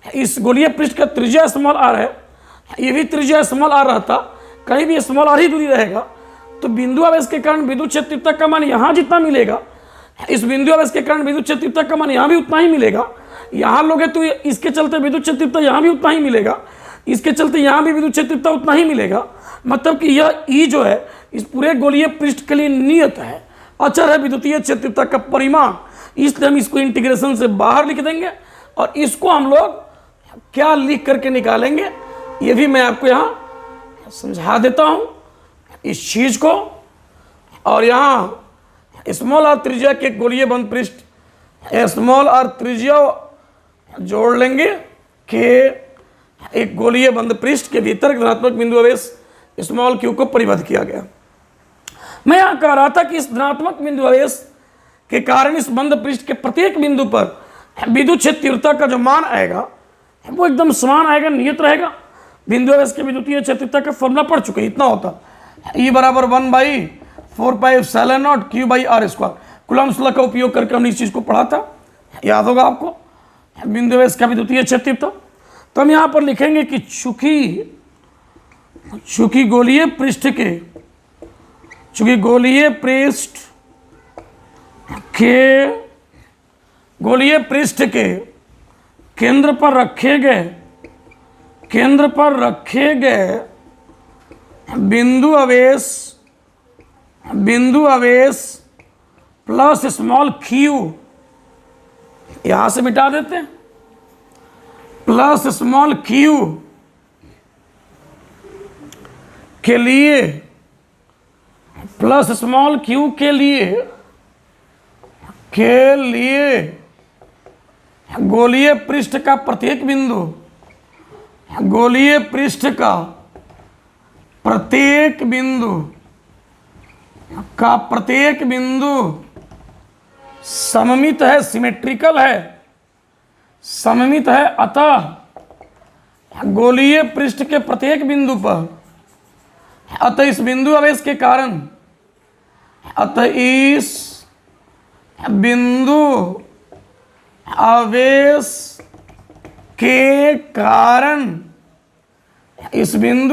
Speaker 1: इस गोलीय पृष्ठ का त्रिज्या स्मॉल r है, ये भी त्रिज्या स्मॉल r रहता, कहीं भी स्मॉल r ही दूरी रहेगा, तो बिंदु आवेश के कारण विद्युत क्षेत्र तीव्रता का मान यहाँ जितना मिलेगा, इस बिंदु आवेश के कारण विद्युत क्षेत्र तीव्रता का मान यहाँ भी उतना ही मिलेगा। यहाँ लोगे तो इसके चलते विद्युत क्षेत्र तीव्रता यहाँ भी उतना ही मिलेगा, इसके चलते यहाँ भी विद्युत क्षेत्र तीव्रता उतना ही मिलेगा। मतलब कि यह ई जो है इस पूरे गोलीय पृष्ठ के लिए नियत है, अचर है विद्युतीय क्षेत्र तीव्रता का परिमाण, इसलिए हम इसको इंटीग्रेशन से बाहर लिख देंगे और इसको हम लोग क्या लिख करके निकालेंगे ये भी मैं आपको यहाँ समझा देता हूँ इस चीज को। और यहाँ स्मॉल आर त्रिज्या के गोलीय बंद पृष्ठ, स्मॉल आर त्रिज्या जोड़ लेंगे कि एक गोलीय बंद पृष्ठ के भीतर धनात्मक बिंदु आवेश स्मॉल क्यू को परिबद्ध किया गया। मैं यहाँ कह रहा था कि इस धनात्मक बिंदु आवेश के कारण इस बंद पृष्ठ के प्रत्येक बिंदु पर विद्युत क्षेत्र तीव्रता का जो मान आएगा वो एकदम समान आएगा, नियत रहेगा। बिंदु आवेश के विद्युतीय क्षेत्र तीव्रता का फॉर्मूला पढ़ चुके, इतना होता E बराबर 1/4πε0 Q by R square. Coulomb सूत्र का उपयोग करके हमने इस चीज को पढ़ा था, याद होगा आपको, बिंदु आवेश का विद्युतीय क्षेत्र तीव्रता। तो हम यहाँ पर लिखेंगे कि चूंकि गोलीय पृष्ठ के केंद्र पर रखे गए बिंदु आवेश प्लस स्मॉल क्यू, यहां से मिटा देते हैं, प्लस स्मॉल क्यू के लिए, प्लस स्मॉल क्यू के लिए गोलीय पृष्ठ का प्रत्येक बिंदु सममित है, सिमेट्रिकल है, सममित है। अतः गोलीय पृष्ठ के प्रत्येक बिंदु पर, अतः इस बिंदु आवेश के कारण, अतः इस बिंदु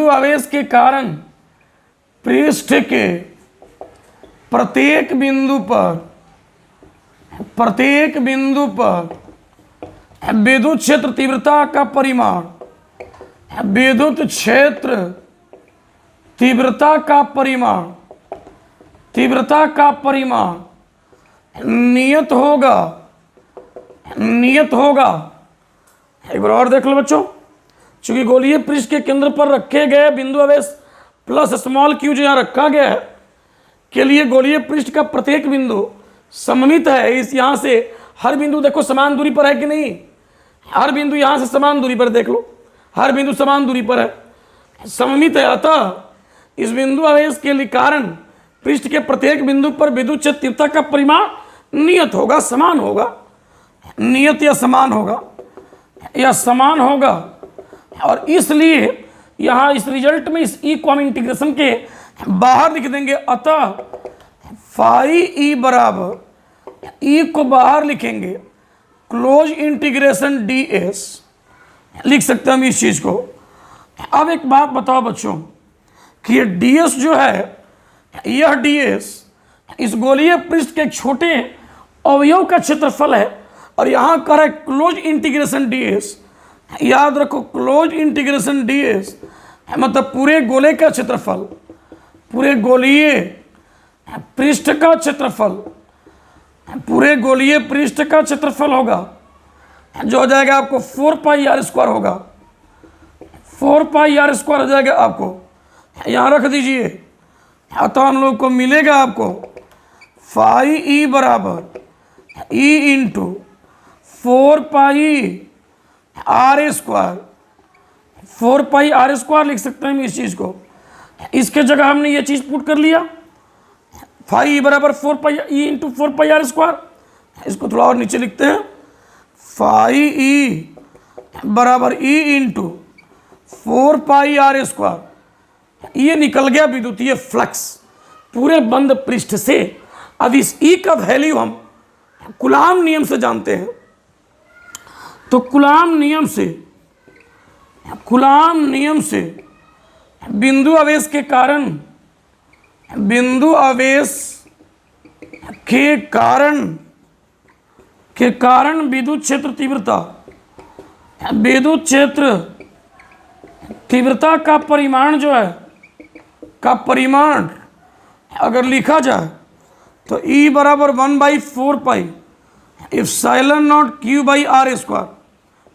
Speaker 1: आवेश के कारण पृष्ठ के प्रत्येक बिंदु पर विद्युत क्षेत्र तीव्रता का परिमाण, विद्युत क्षेत्र तीव्रता का परिमाण नियत होगा। एक बार और देख लो बच्चों, चूंकि गोलीय पृष्ठ के केंद्र पर रखे गए बिंदु आवेश प्लस स्मॉल क्यू जो यहाँ रखा गया है के लिए गोलीय पृष्ठ का प्रत्येक बिंदु सममित है। इस यहाँ से हर बिंदु देखो समान दूरी पर है कि नहीं, हर बिंदु यहाँ से समान दूरी पर, देख लो हर बिंदु समान दूरी पर है, सममित है। अतः इस बिंदु आवेश के कारण पृष्ठ के प्रत्येक बिंदु पर विद्युत क्षेत्र तीव्रता का परिमाण नियत होगा, समान होगा, नियत या समान होगा। और इसलिए यहाँ इस रिजल्ट में इस ई को हम इंटीग्रेशन के बाहर लिख देंगे, अतः फाई ई बराबर ई को बाहर लिखेंगे क्लोज इंटीग्रेशन डी एस, लिख सकते हैं हम इस चीज को। अब एक बात बताओ बच्चों कि ये डी एस जो है, यह डी एस इस गोलीय पृष्ठ के एक छोटे अवयव का क्षेत्रफल है, और यहां कर है क्लोज इंटीग्रेशन डी एस। याद रखो क्लोज इंटीग्रेशन डी एस मतलब पूरे गोले का क्षेत्रफल, पूरे गोलीय पृष्ठ का क्षेत्रफल, पूरे गोलीय पृष्ठ का क्षेत्रफल होगा जो हो जाएगा आपको 4 पाई आर स्क्वायर होगा, 4 पाई आर स्क्वायर हो जाएगा आपको, यहाँ रख दीजिए। अतः हम लोग को मिलेगा आपको फाई ई बराबर E into 4 pi R square, 4 pi R square लिख सकते हैं हम इस चीज़ को। इसके जगह हमने ये चीज़ पुट कर लिया, फाई ई बराबर 4 pi E into 4 pi R square. इसको थोड़ा और नीचे लिखते हैं, फाई ई बराबर E into 4 pi R square. ये निकल गया विद्युतीय फ्लक्स पूरे बंद पृष्ठ से। अब इस ई का वैल्यू हम कूलाम नियम से जानते हैं, तो कूलाम नियम से बिंदु आवेश के कारण, बिंदु आवेश के कारण विद्युत क्षेत्र तीव्रता, विद्युत क्षेत्र तीव्रता का परिमाण जो है, का परिमाण अगर लिखा जाए तो E बराबर 1/4 pi epsilon naught Q by R square.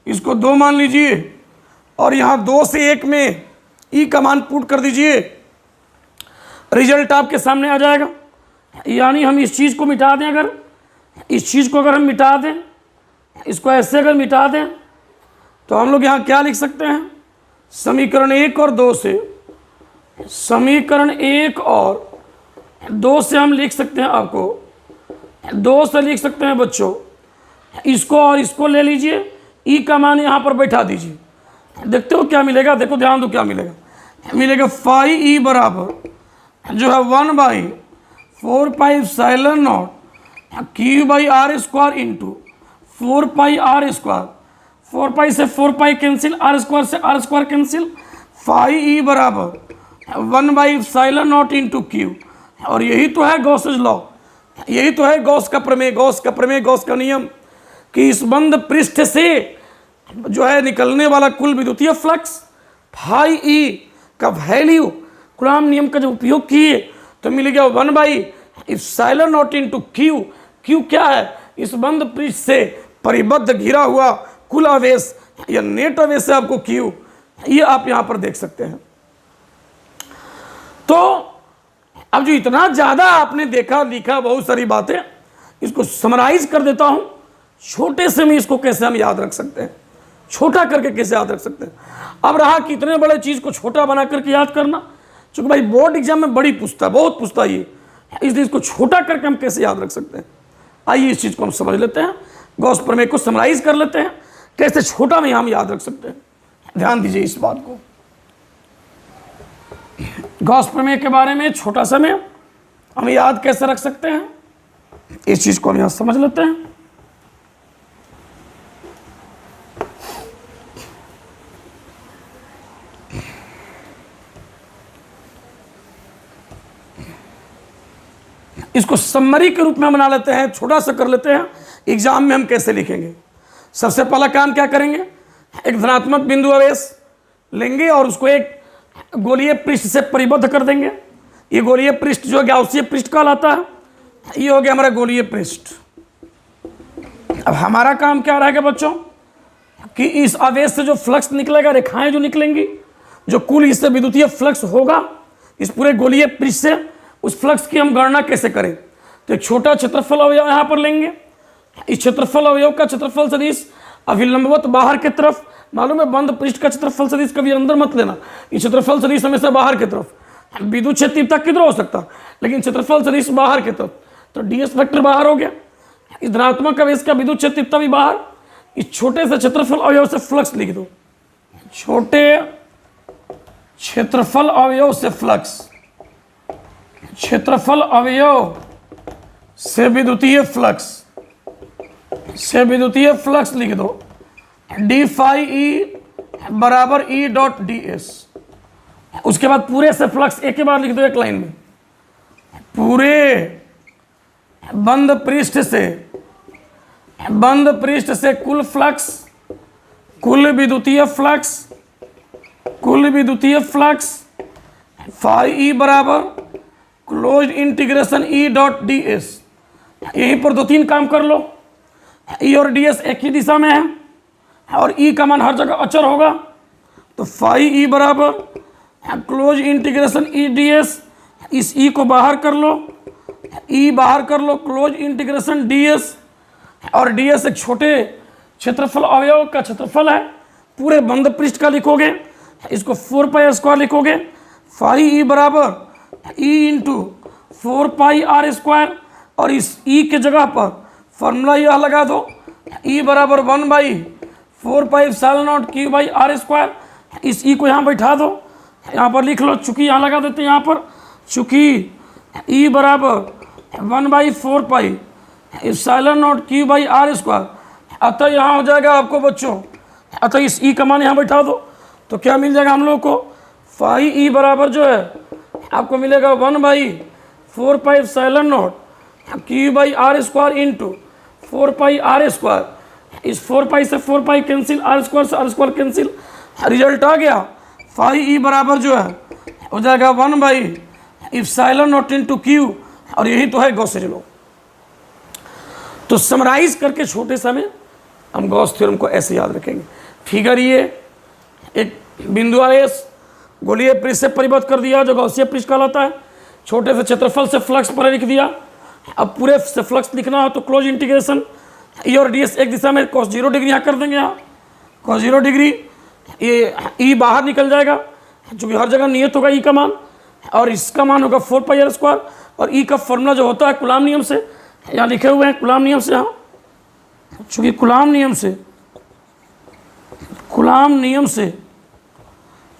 Speaker 1: इसको 2 मान लीजिए और यहाँ 2 से 1 में E का मान पुट कर दीजिए, रिजल्ट आपके सामने आ जाएगा। यानी हम इस चीज़ को मिटा दें, अगर इस चीज़ को अगर हम मिटा दें, इसको ऐसे अगर मिटा दें तो हम लोग यहाँ क्या लिख सकते हैं, समीकरण 1 और 2 से, समीकरण 1 और 2 से हम लिख सकते हैं, आपको 2 से लिख सकते हैं बच्चों, इसको और इसको ले लीजिए, ई का मान यहाँ पर बैठा दीजिए। देखते हो क्या मिलेगा, देखो ध्यान दो क्या मिलेगा, मिलेगा फाई ई बराबर जो है 1/4 pi epsilon naught Q by R square into 4 pi R square. 4 pi से 4 पाई कैंसिल, आर स्क्वायर से R square cancel, phi E बराबर 1/एप्सिलॉन नॉट इंटू Q। और यही तो है गॉसेज लॉ, यही तो है गॉस का प्रमेय, गॉस का प्रमेय, गॉस का नियम, कि इस बंद पृष्ठ से जो है निकलने वाला कुल विद्युतीय फ्लक्स फाई ई का वैल्यू कूलाम नियम का जब उपयोग किए तो मिल गया 1/एप्सिलॉन नॉट इंटू Q। Q क्या है, इस बंद पृष्ठ से परिबद्ध घिरा हुआ कुल आवेश या नेट आवेश है आपको Q, ये आप यहाँ पर देख सकते हैं। तो अब जो इतना ज़्यादा आपने देखा लिखा बहुत सारी बातें, इसको समराइज कर देता हूँ छोटे से में, इसको कैसे हम याद रख सकते हैं, छोटा करके कैसे याद रख सकते हैं। अब रहा कि इतने बड़े चीज़ को छोटा बना करके याद करना, चूँकि भाई बोर्ड एग्जाम में बड़ी पूछता है, बहुत पूछता है ये, इसलिए इसको छोटा करके हम कैसे याद रख सकते हैं। आइए इस चीज़ को हम समझ लेते हैं, गॉस प्रमेय को समराइज कर लेते हैं, कैसे छोटा में हम याद रख सकते हैं। ध्यान दीजिए इस बात को, गॉस प्रमेय के बारे में छोटा सा में हम याद कैसे रख सकते हैं, इस चीज़ को हम यहाँ समझ लेते हैं। इसको समरी के रूप में बना लेते हैं, छोटा सा कर लेते हैं, एग्जाम में हम कैसे लिखेंगे। सबसे पहला काम क्या करेंगे, एक धनात्मक बिंदु आवेश लेंगे और उसको एक गोलीय पृष्ठ से परिबद्ध कर देंगे। ये गोलीय पृष्ठ जो गॉसीय पृष्ठ कहलाता है, ये हो गया हमारा गोलीय पृष्ठ। अब हमारा काम क्या रहेगा बच्चों, कि इस आवेश से जो फ्लक्स निकलेगा, रेखाएं जो निकलेंगी, जो कुल इससे विद्युतीय फ्लक्स होगा इस पूरे गोलीय पृष्ठ से, उस फ्लक्स की हम गणना कैसे करें। तो एक छोटा क्षेत्रफल अवयव यहाँ पर लेंगे, इस क्षेत्रफल अवयव का क्षेत्रफल सदिश अभिलंबवत बाहर की तरफ, मालूम है बंद पृष्ठ का क्षेत्रफल सदिश कभी अंदर मत लेना, इस क्षेत्रफल सदिश हमेशा बाहर की तरफ, विद्युत क्षेत्र तीव्रता किधर हो सकता, लेकिन क्षेत्रफल सदिश बाहर की तरफ, तो ds वेक्टर बाहर हो गया। इस धनात्मक आवेश का विद्युत क्षेत्र तीव्रता भी बाहर, इस छोटे से क्षेत्रफल अवयव से फ्लक्स लिख दो, छोटे क्षेत्रफल अवयव से फ्लक्स, क्षेत्रफल अवयव से विद्युतीय फ्लक्स, से विद्युतीय फ्लक्स लिख दो डी फाई ई बराबर ई डॉट डी एस। उसके बाद पूरे से फ्लक्स एक ही बार लिख दो एक लाइन में, पूरे बंद पृष्ठ से कुल फ्लक्स, कुल विद्युतीय फ्लक्स फाई ई बराबर close integration E dot D S. यहीं पर 2-3 काम कर लो। ई और डी एस एक ही दिशा में है और ई का मान हर जगह अचर होगा, तो फाई ई बराबर क्लोज इंटीग्रेशन ई डी एस। इस ई को बाहर कर लो, ई बाहर कर लो, क्लोज इंटीग्रेशन डी एस। और डी एस एक छोटे क्षेत्रफल अवयव का क्षेत्रफल है, पूरे बंद पृष्ठ का लिखोगे, इसको 4 पाई स्क्वायर लिखोगे। फाई ई बराबर E into 4 pi R square, और इस ई के जगह पर फॉर्मूला यह लगा दो, ई बराबर 1/4 pi epsilon naught Q by R square. इस ई को यहाँ बैठा दो, यहाँ पर लिख लो, चूंकि यहाँ लगा देते हैं यहाँ पर, चूंकि ई बराबर 1/4 pi epsilon naught Q by R square, अतः यहाँ हो जाएगा आपको बच्चों, अतः इस ई का मान यहाँ बैठा दो, तो क्या मिल जाएगा हम लोग को, फाई ई बराबर जो है आपको मिलेगा 1/4 pi epsilon naught Q by R square into 4 pi R square. इस 4 पाई से 4 पाई कैंसिल, आर स्क्वायर से आर स्क्वायर कैंसिल, रिजल्ट आ गया। फाई ई बराबर जो है हो जाएगा 1/एप्सिलॉन नॉट इंटू क्यू, और यही तो है गॉस लॉ। तो समराइज करके छोटे समय हम गॉस थ्योरम को ऐसे याद रखेंगे। फिगर ये एक बिंदु आवेश गोलीय पृष्ठ से परिबद्ध कर दिया जो गॉसीय पृष्ठ कहलाता है, छोटे से क्षेत्रफल से फ्लक्स पर लिख दिया। अब पूरे से फ्लक्स लिखना हो तो क्लोज इंटीग्रेशन ई और डी एस एक दिशा में cos 0 डिग्री यहाँ कर देंगे, यहाँ cos 0 डिग्री, ये ई बाहर निकल जाएगा क्योंकि हर जगह नियत होगा ई का मान, और इसका मान होगा 4 पाई आर स्क्वायर। और ई का फॉर्मूला जो होता है कूलाम नियम से, यहाँ लिखे हुए हैं कूलाम नियम से, यहाँ चूँकि कूलाम नियम से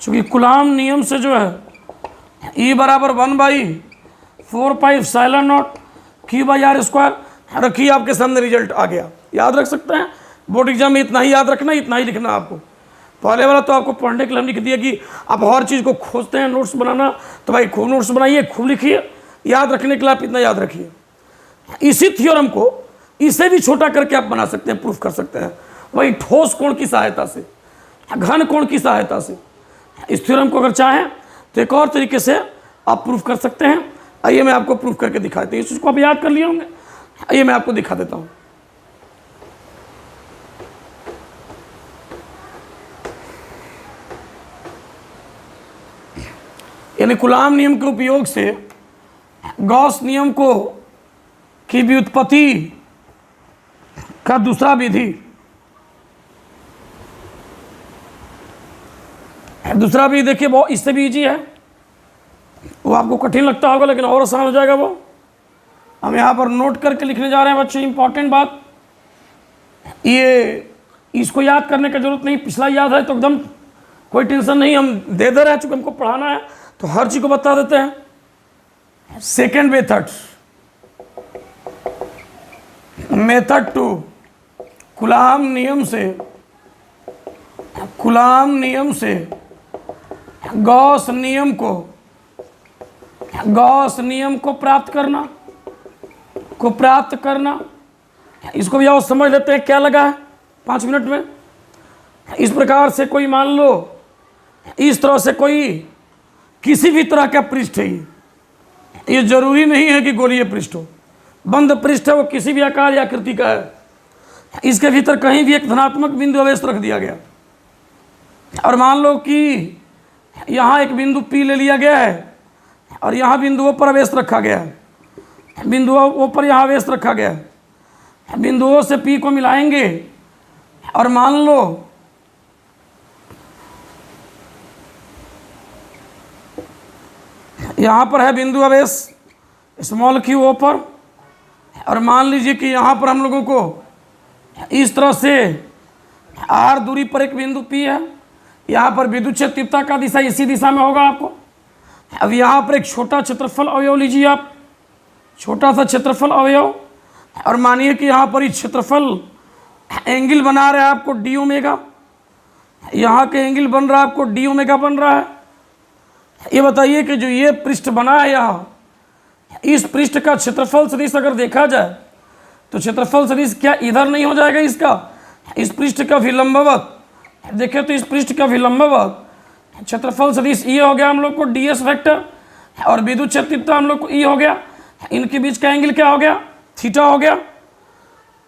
Speaker 1: चूँकि कूलाम नियम से जो है ई बराबर 1/4 pi epsilon naught Q by R square. रखिए आपके सामने रिजल्ट आ गया, याद रख सकते हैं। बोर्ड एग्जाम में इतना ही याद रखना, इतना ही लिखना आपको। पहले वाला तो आपको पढ़ने के लिए हम लिख दिया कि आप हर चीज़ को खोजते हैं नोट्स बनाना, तो भाई खूब नोट्स बनाइए, खूब लिखिए, याद रखने के लिए आप इतना याद रखिए। इसी थ्योरम को इसे भी छोटा करके आप बना सकते हैं, प्रूफ कर सकते हैं, वही ठोस कोण की सहायता से, घन कोण की सहायता से। इस थ्योरम को अगर चाहें तो एक और तरीके से आप प्रूफ कर सकते हैं। आइए मैं आपको प्रूफ करके दिखाते हैं, इस चीज़ को आप याद कर लिए होंगे, आइए मैं आपको दिखा देता हूँ। यानी कूलाम नियम के उपयोग से गॉस नियम को की व्युत्पत्ति का दूसरा विधि, देखिए वो इससे भी इजी है, वो आपको कठिन लगता होगा लेकिन और आसान हो जाएगा। वो हम यहाँ पर नोट करके लिखने जा रहे हैं बच्चों। इंपॉर्टेंट बात, ये इसको याद करने की जरूरत नहीं, पिछला याद है तो एकदम कोई टेंशन नहीं, हम दे रहे हैं, चूँकि हमको पढ़ाना है तो हर चीज़ को बता देते हैं। सेकेंड मेथड 2, कूलाम नियम से गॉस नियम को प्राप्त करना। इसको भी आओ समझ लेते हैं क्या लगा है 5 मिनट में। इस प्रकार से कोई मान लो, इस तरह से कोई किसी भी तरह का पृष्ठ है, ये जरूरी नहीं है कि गोलीय पृष्ठ हो, बंद पृष्ठ है, वो किसी भी आकार या आकृति का है। इसके भीतर कहीं भी एक धनात्मक बिंदु अवेश रख दिया गया, और मान लो कि यहाँ एक बिंदु P ले लिया गया है और यहाँ बिंदुओं पर अवेश रखा गया है, बिंदुओं पर यहाँ अवेश रखा गया है। बिंदुओं से P को मिलाएंगे और मान लो यहाँ पर है बिंदु अवेश स्मॉल q पर, और मान लीजिए कि यहाँ पर हम लोगों को इस तरह से r दूरी पर एक बिंदु P है, यहाँ पर विद्युत क्षेत्र तीव्रता का दिशा इसी दिशा में होगा आपको। अब यहाँ पर एक छोटा क्षेत्रफल अवयव लीजिए आप, छोटा सा क्षेत्रफल अवयव, और मानिए कि यहाँ पर ही क्षेत्रफल एंगल बना रहा है आपको डी ओमेगा, यहाँ के एंगल बन रहा है आपको डी ओमेगा बन रहा है। ये बताइए कि जो ये पृष्ठ बना है यहाँ, इस पृष्ठ का क्षेत्रफल सदिश अगर देखा जाए तो क्षेत्रफल सदिश क्या इधर नहीं हो जाएगा इसका, इस पृष्ठ का विलंबवत, देखें तो इस पृष्ठ का विलंबवत क्षेत्रफल सदिश ये हो गया हम लोग को ds वेक्टर, और विद्युत क्षेत्र तीव्रता हम लोग को ई हो गया, इनके बीच का एंगल क्या हो गया, थीटा हो गया।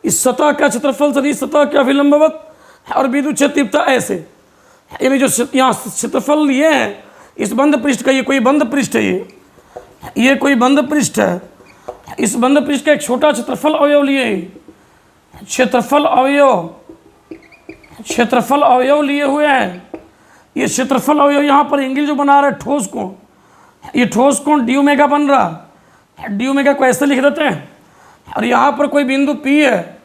Speaker 1: इस सतह का क्षेत्रफल सदिश सतह का विलंबवत और विद्युत क्षेत्र तीव्रता ऐसे, यानी जो यहाँ क्षेत्रफल ये है इस बंद पृष्ठ का, ये कोई बंद पृष्ठ है, ये कोई बंद पृष्ठ है, इस बंद पृष्ठ का एक छोटा क्षेत्रफल अवयव लिए, क्षेत्रफल अवयव लिए हुए हैं। ये क्षेत्रफल अवयव यहाँ पर एंगल जो बना रहा है ठोस कोण, ये ठोस कोण डी ओमेगा बन रहा है, डी ओमेगा को ऐसे लिख देते हैं। और यहाँ पर कोई बिंदु P है,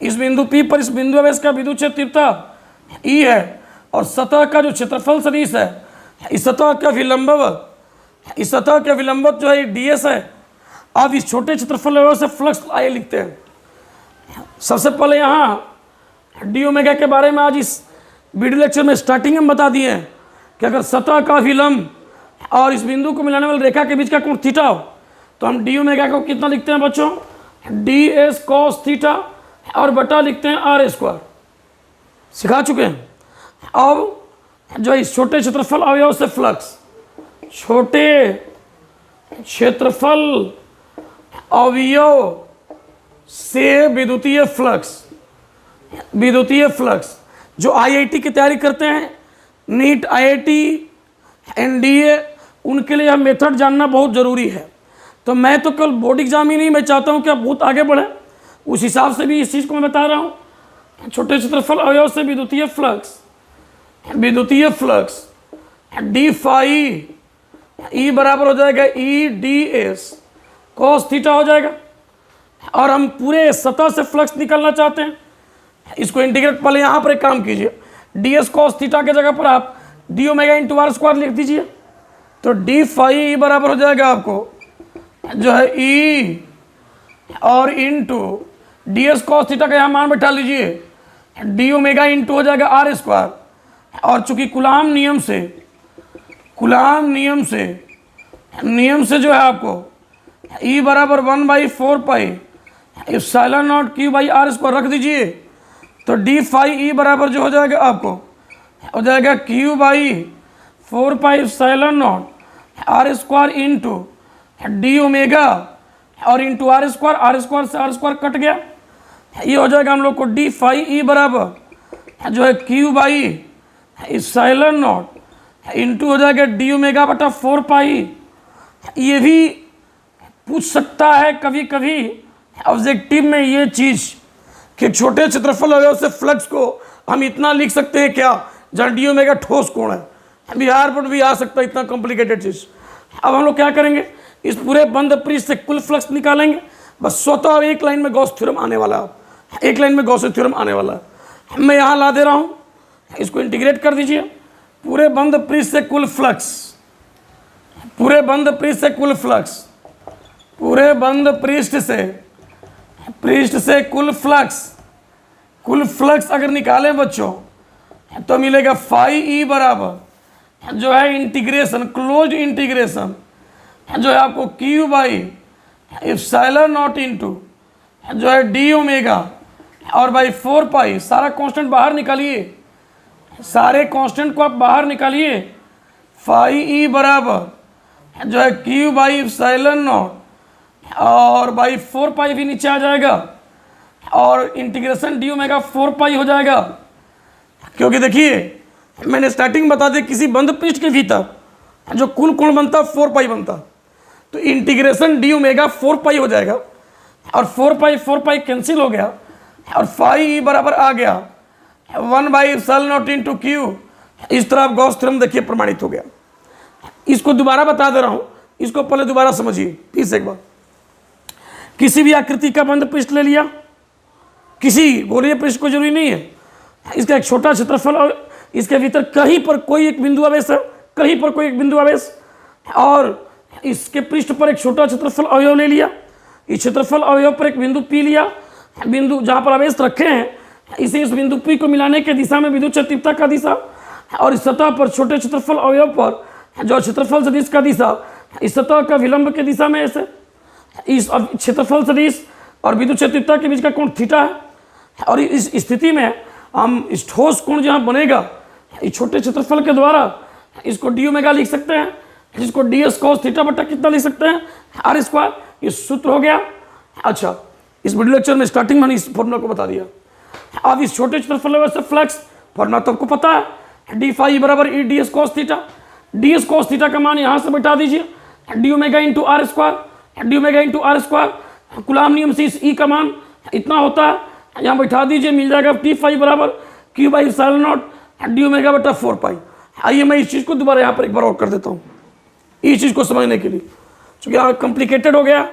Speaker 1: इस बिंदु P पर इस बिंदु अवयव का विद्युत क्षेत्र तीव्रता E है, और सतह का जो क्षेत्रफल सदिश है, इस सतह का विलंबवत, इस सतह का विलंबवत जो है ds है। अब इस छोटे क्षेत्रफल अवयव से फ्लक्स आइए लिखते हैं। सबसे पहले यहाँ डी ओमेगा के बारे में आज इस वीडियो लेक्चर में स्टार्टिंग में बता दिए हैं कि अगर सतह का विलंब और इस बिंदु को मिलाने वाली रेखा के बीच का कोण थीटा हो तो हम डी ओमेगा को कितना लिखते हैं बच्चों, ds cos थीटा, और बटा लिखते हैं r स्क्वायर, सिखा चुके हैं। अब जो इस छोटे क्षेत्रफल अवयव से फ्लक्स, छोटे क्षेत्रफल अवयव से विद्युतीय फ्लक्स जो आईआईटी की तैयारी करते हैं, नीट, आईआईटी, एनडीए, उनके लिए यह मेथड जानना बहुत ज़रूरी है। तो मैं तो केवल बोर्ड एग्जाम ही नहीं, मैं चाहता हूं कि आप बहुत आगे बढ़ें, उस हिसाब से भी इस चीज़ को मैं बता रहा हूं। छोटे क्षेत्रफल अवयव से विद्युतीय फ्लक्स डी फाई ई बराबर हो जाएगा ई डी एस कॉस थीटा हो जाएगा। और हम पूरे सतह से फ्लक्स निकालना चाहते हैं, इसको इंटीग्रेट, पहले यहाँ पर एक काम कीजिए, डी एस कॉस थीटा के जगह पर आप D omega into R square लिख दीजिए, तो डी फाई ई बराबर हो जाएगा आपको जो है ई और into D S cos theta का यहाँ मान बैठा लीजिए, डी ओमेगा इंटू हो जाएगा आर स्क्वायर। और चूंकि कूलाम नियम से जो है आपको ई बराबर 1/4 pi epsilon naught Q by R square रख दीजिए, तो डी फाई ई बराबर जो हो जाएगा आपको हो जाएगा Q by 4 pi epsilon naught R square into D omega और इंटू आर स्क्वायर से आर स्क्वायर कट गया, ये हो जाएगा हम लोग को डी फाई ई बराबर जो है Q by epsilon naught into हो जाएगा डी ओमेगा बटा 4 पाई। ये भी पूछ सकता है कभी कभी ऑब्जेक्टिव में ये चीज़ कि छोटे क्षेत्रफल अवयव से फ्लक्स को हम इतना लिख सकते हैं क्या, जहाँ डी ओमेगा ठोस कोण है, बिहार पर भी आ सकता है इतना कॉम्प्लिकेटेड चीज़। अब हम लोग क्या करेंगे, इस पूरे बंद पृष्ठ से कुल फ्लक्स निकालेंगे, बस स्वतः एक लाइन में गॉस थ्योरम आने वाला है, एक लाइन में गॉस थ्योरम आने वाला है। मैं यहाँ ला दे रहा हूँ, इसको इंटीग्रेट कर दीजिए, पूरे बंद पृष्ठ से कुल फ्लक्स, पूरे बंद पृष्ठ से कुल फ्लक्स, पूरे बंद पृष्ठ से कुल फ्लक्स अगर निकालें बच्चों तो मिलेगा फाई ई बराबर जो है इंटीग्रेशन, क्लोज इंटीग्रेशन जो है आपको Q by epsilon naught into जो है डी ओमेगा और बाई 4 पाई, सारा कांस्टेंट बाहर निकालिए, सारे कांस्टेंट को आप बाहर निकालिए, फाई ई बराबर जो है क्यू बाई एप्सिलॉन नॉट और बाई 4 पाई भी नीचे आ जाएगा और इंटीग्रेशन डी ओमेगा 4 पाई हो जाएगा। क्योंकि देखिए मैंने स्टार्टिंग बता दी, किसी बंद पृष्ठ के भीतर जो कुल कोण बनता 4 पाई बनता, तो इंटीग्रेशन डी ओमेगा 4 पाई हो जाएगा और 4 पाई कैंसिल हो गया और फाई ई बराबर आ गया 1/एप्सिलॉन नॉट इंटू क्यू। इस तरह आप गॉस थ्योरम देखिए प्रमाणित हो गया। इसको दोबारा बता दे रहा हूँ, इसको पहले दोबारा समझिए फिर से एक बार। किसी भी आकृति का बंद पृष्ठ ले लिया, किसी गोलीय पृष्ठ को जरूरी नहीं है, इसका एक छोटा क्षेत्रफल इसके भीतर कहीं पर कोई एक बिंदु आवेश है, कहीं पर कोई एक बिंदु आवेश, और इसके पृष्ठ पर एक छोटा क्षेत्रफल अवयव ले लिया, इस क्षेत्रफल अवयव पर एक बिंदु पी लिया, बिंदु जहाँ पर आवेश रखे हैं इसे इस बिंदु पी को मिलाने के दिशा में विद्युत क्षेत्र तीव्रता का दिशा, और इस सतह पर छोटे क्षेत्रफल अवयव पर जो क्षेत्रफल सदिश का दिशा, इस सतह का विलंब के दिशा में ऐसे इस क्षेत्रफल सदिश और विद्युत क्षेत्र तीव्रता के बीच का कोण थीटा है। और इस स्थिति में हम इस ठोस कोण जहाँ बनेगा इस छोटे क्षेत्रफल के द्वारा इसको डी ओमेगा लिख सकते हैं, जिसको डी एस कॉस थीटा बटा कितना लिख सकते हैं, आर स्क्वायर। ये सूत्र हो गया। अच्छा, इस वीडियो लेक्चर में स्टार्टिंग में इस फॉर्मूला को बता दिया। अब इस छोटे क्षेत्रफल से फ्लक्स फॉर्मूला तो आपको पता है, डी फाई बराबर E D S cos theta. D S cos theta का मान यहाँ से बैठा दीजिए, D omega into R square, D omega into R square. Coulomb नियम से इस ई का मान इतना होता है, यहाँ बैठा दीजिए, मिल जाएगा टी फाई बराबर Q by epsilon not D omega बटा 4 पाई। आइए मैं इस चीज़ को दोबारा यहाँ पर एक बार और कर देता हूँ इस चीज़ को समझने के लिए, क्योंकि यहाँ कॉम्प्लिकेटेड हो गया।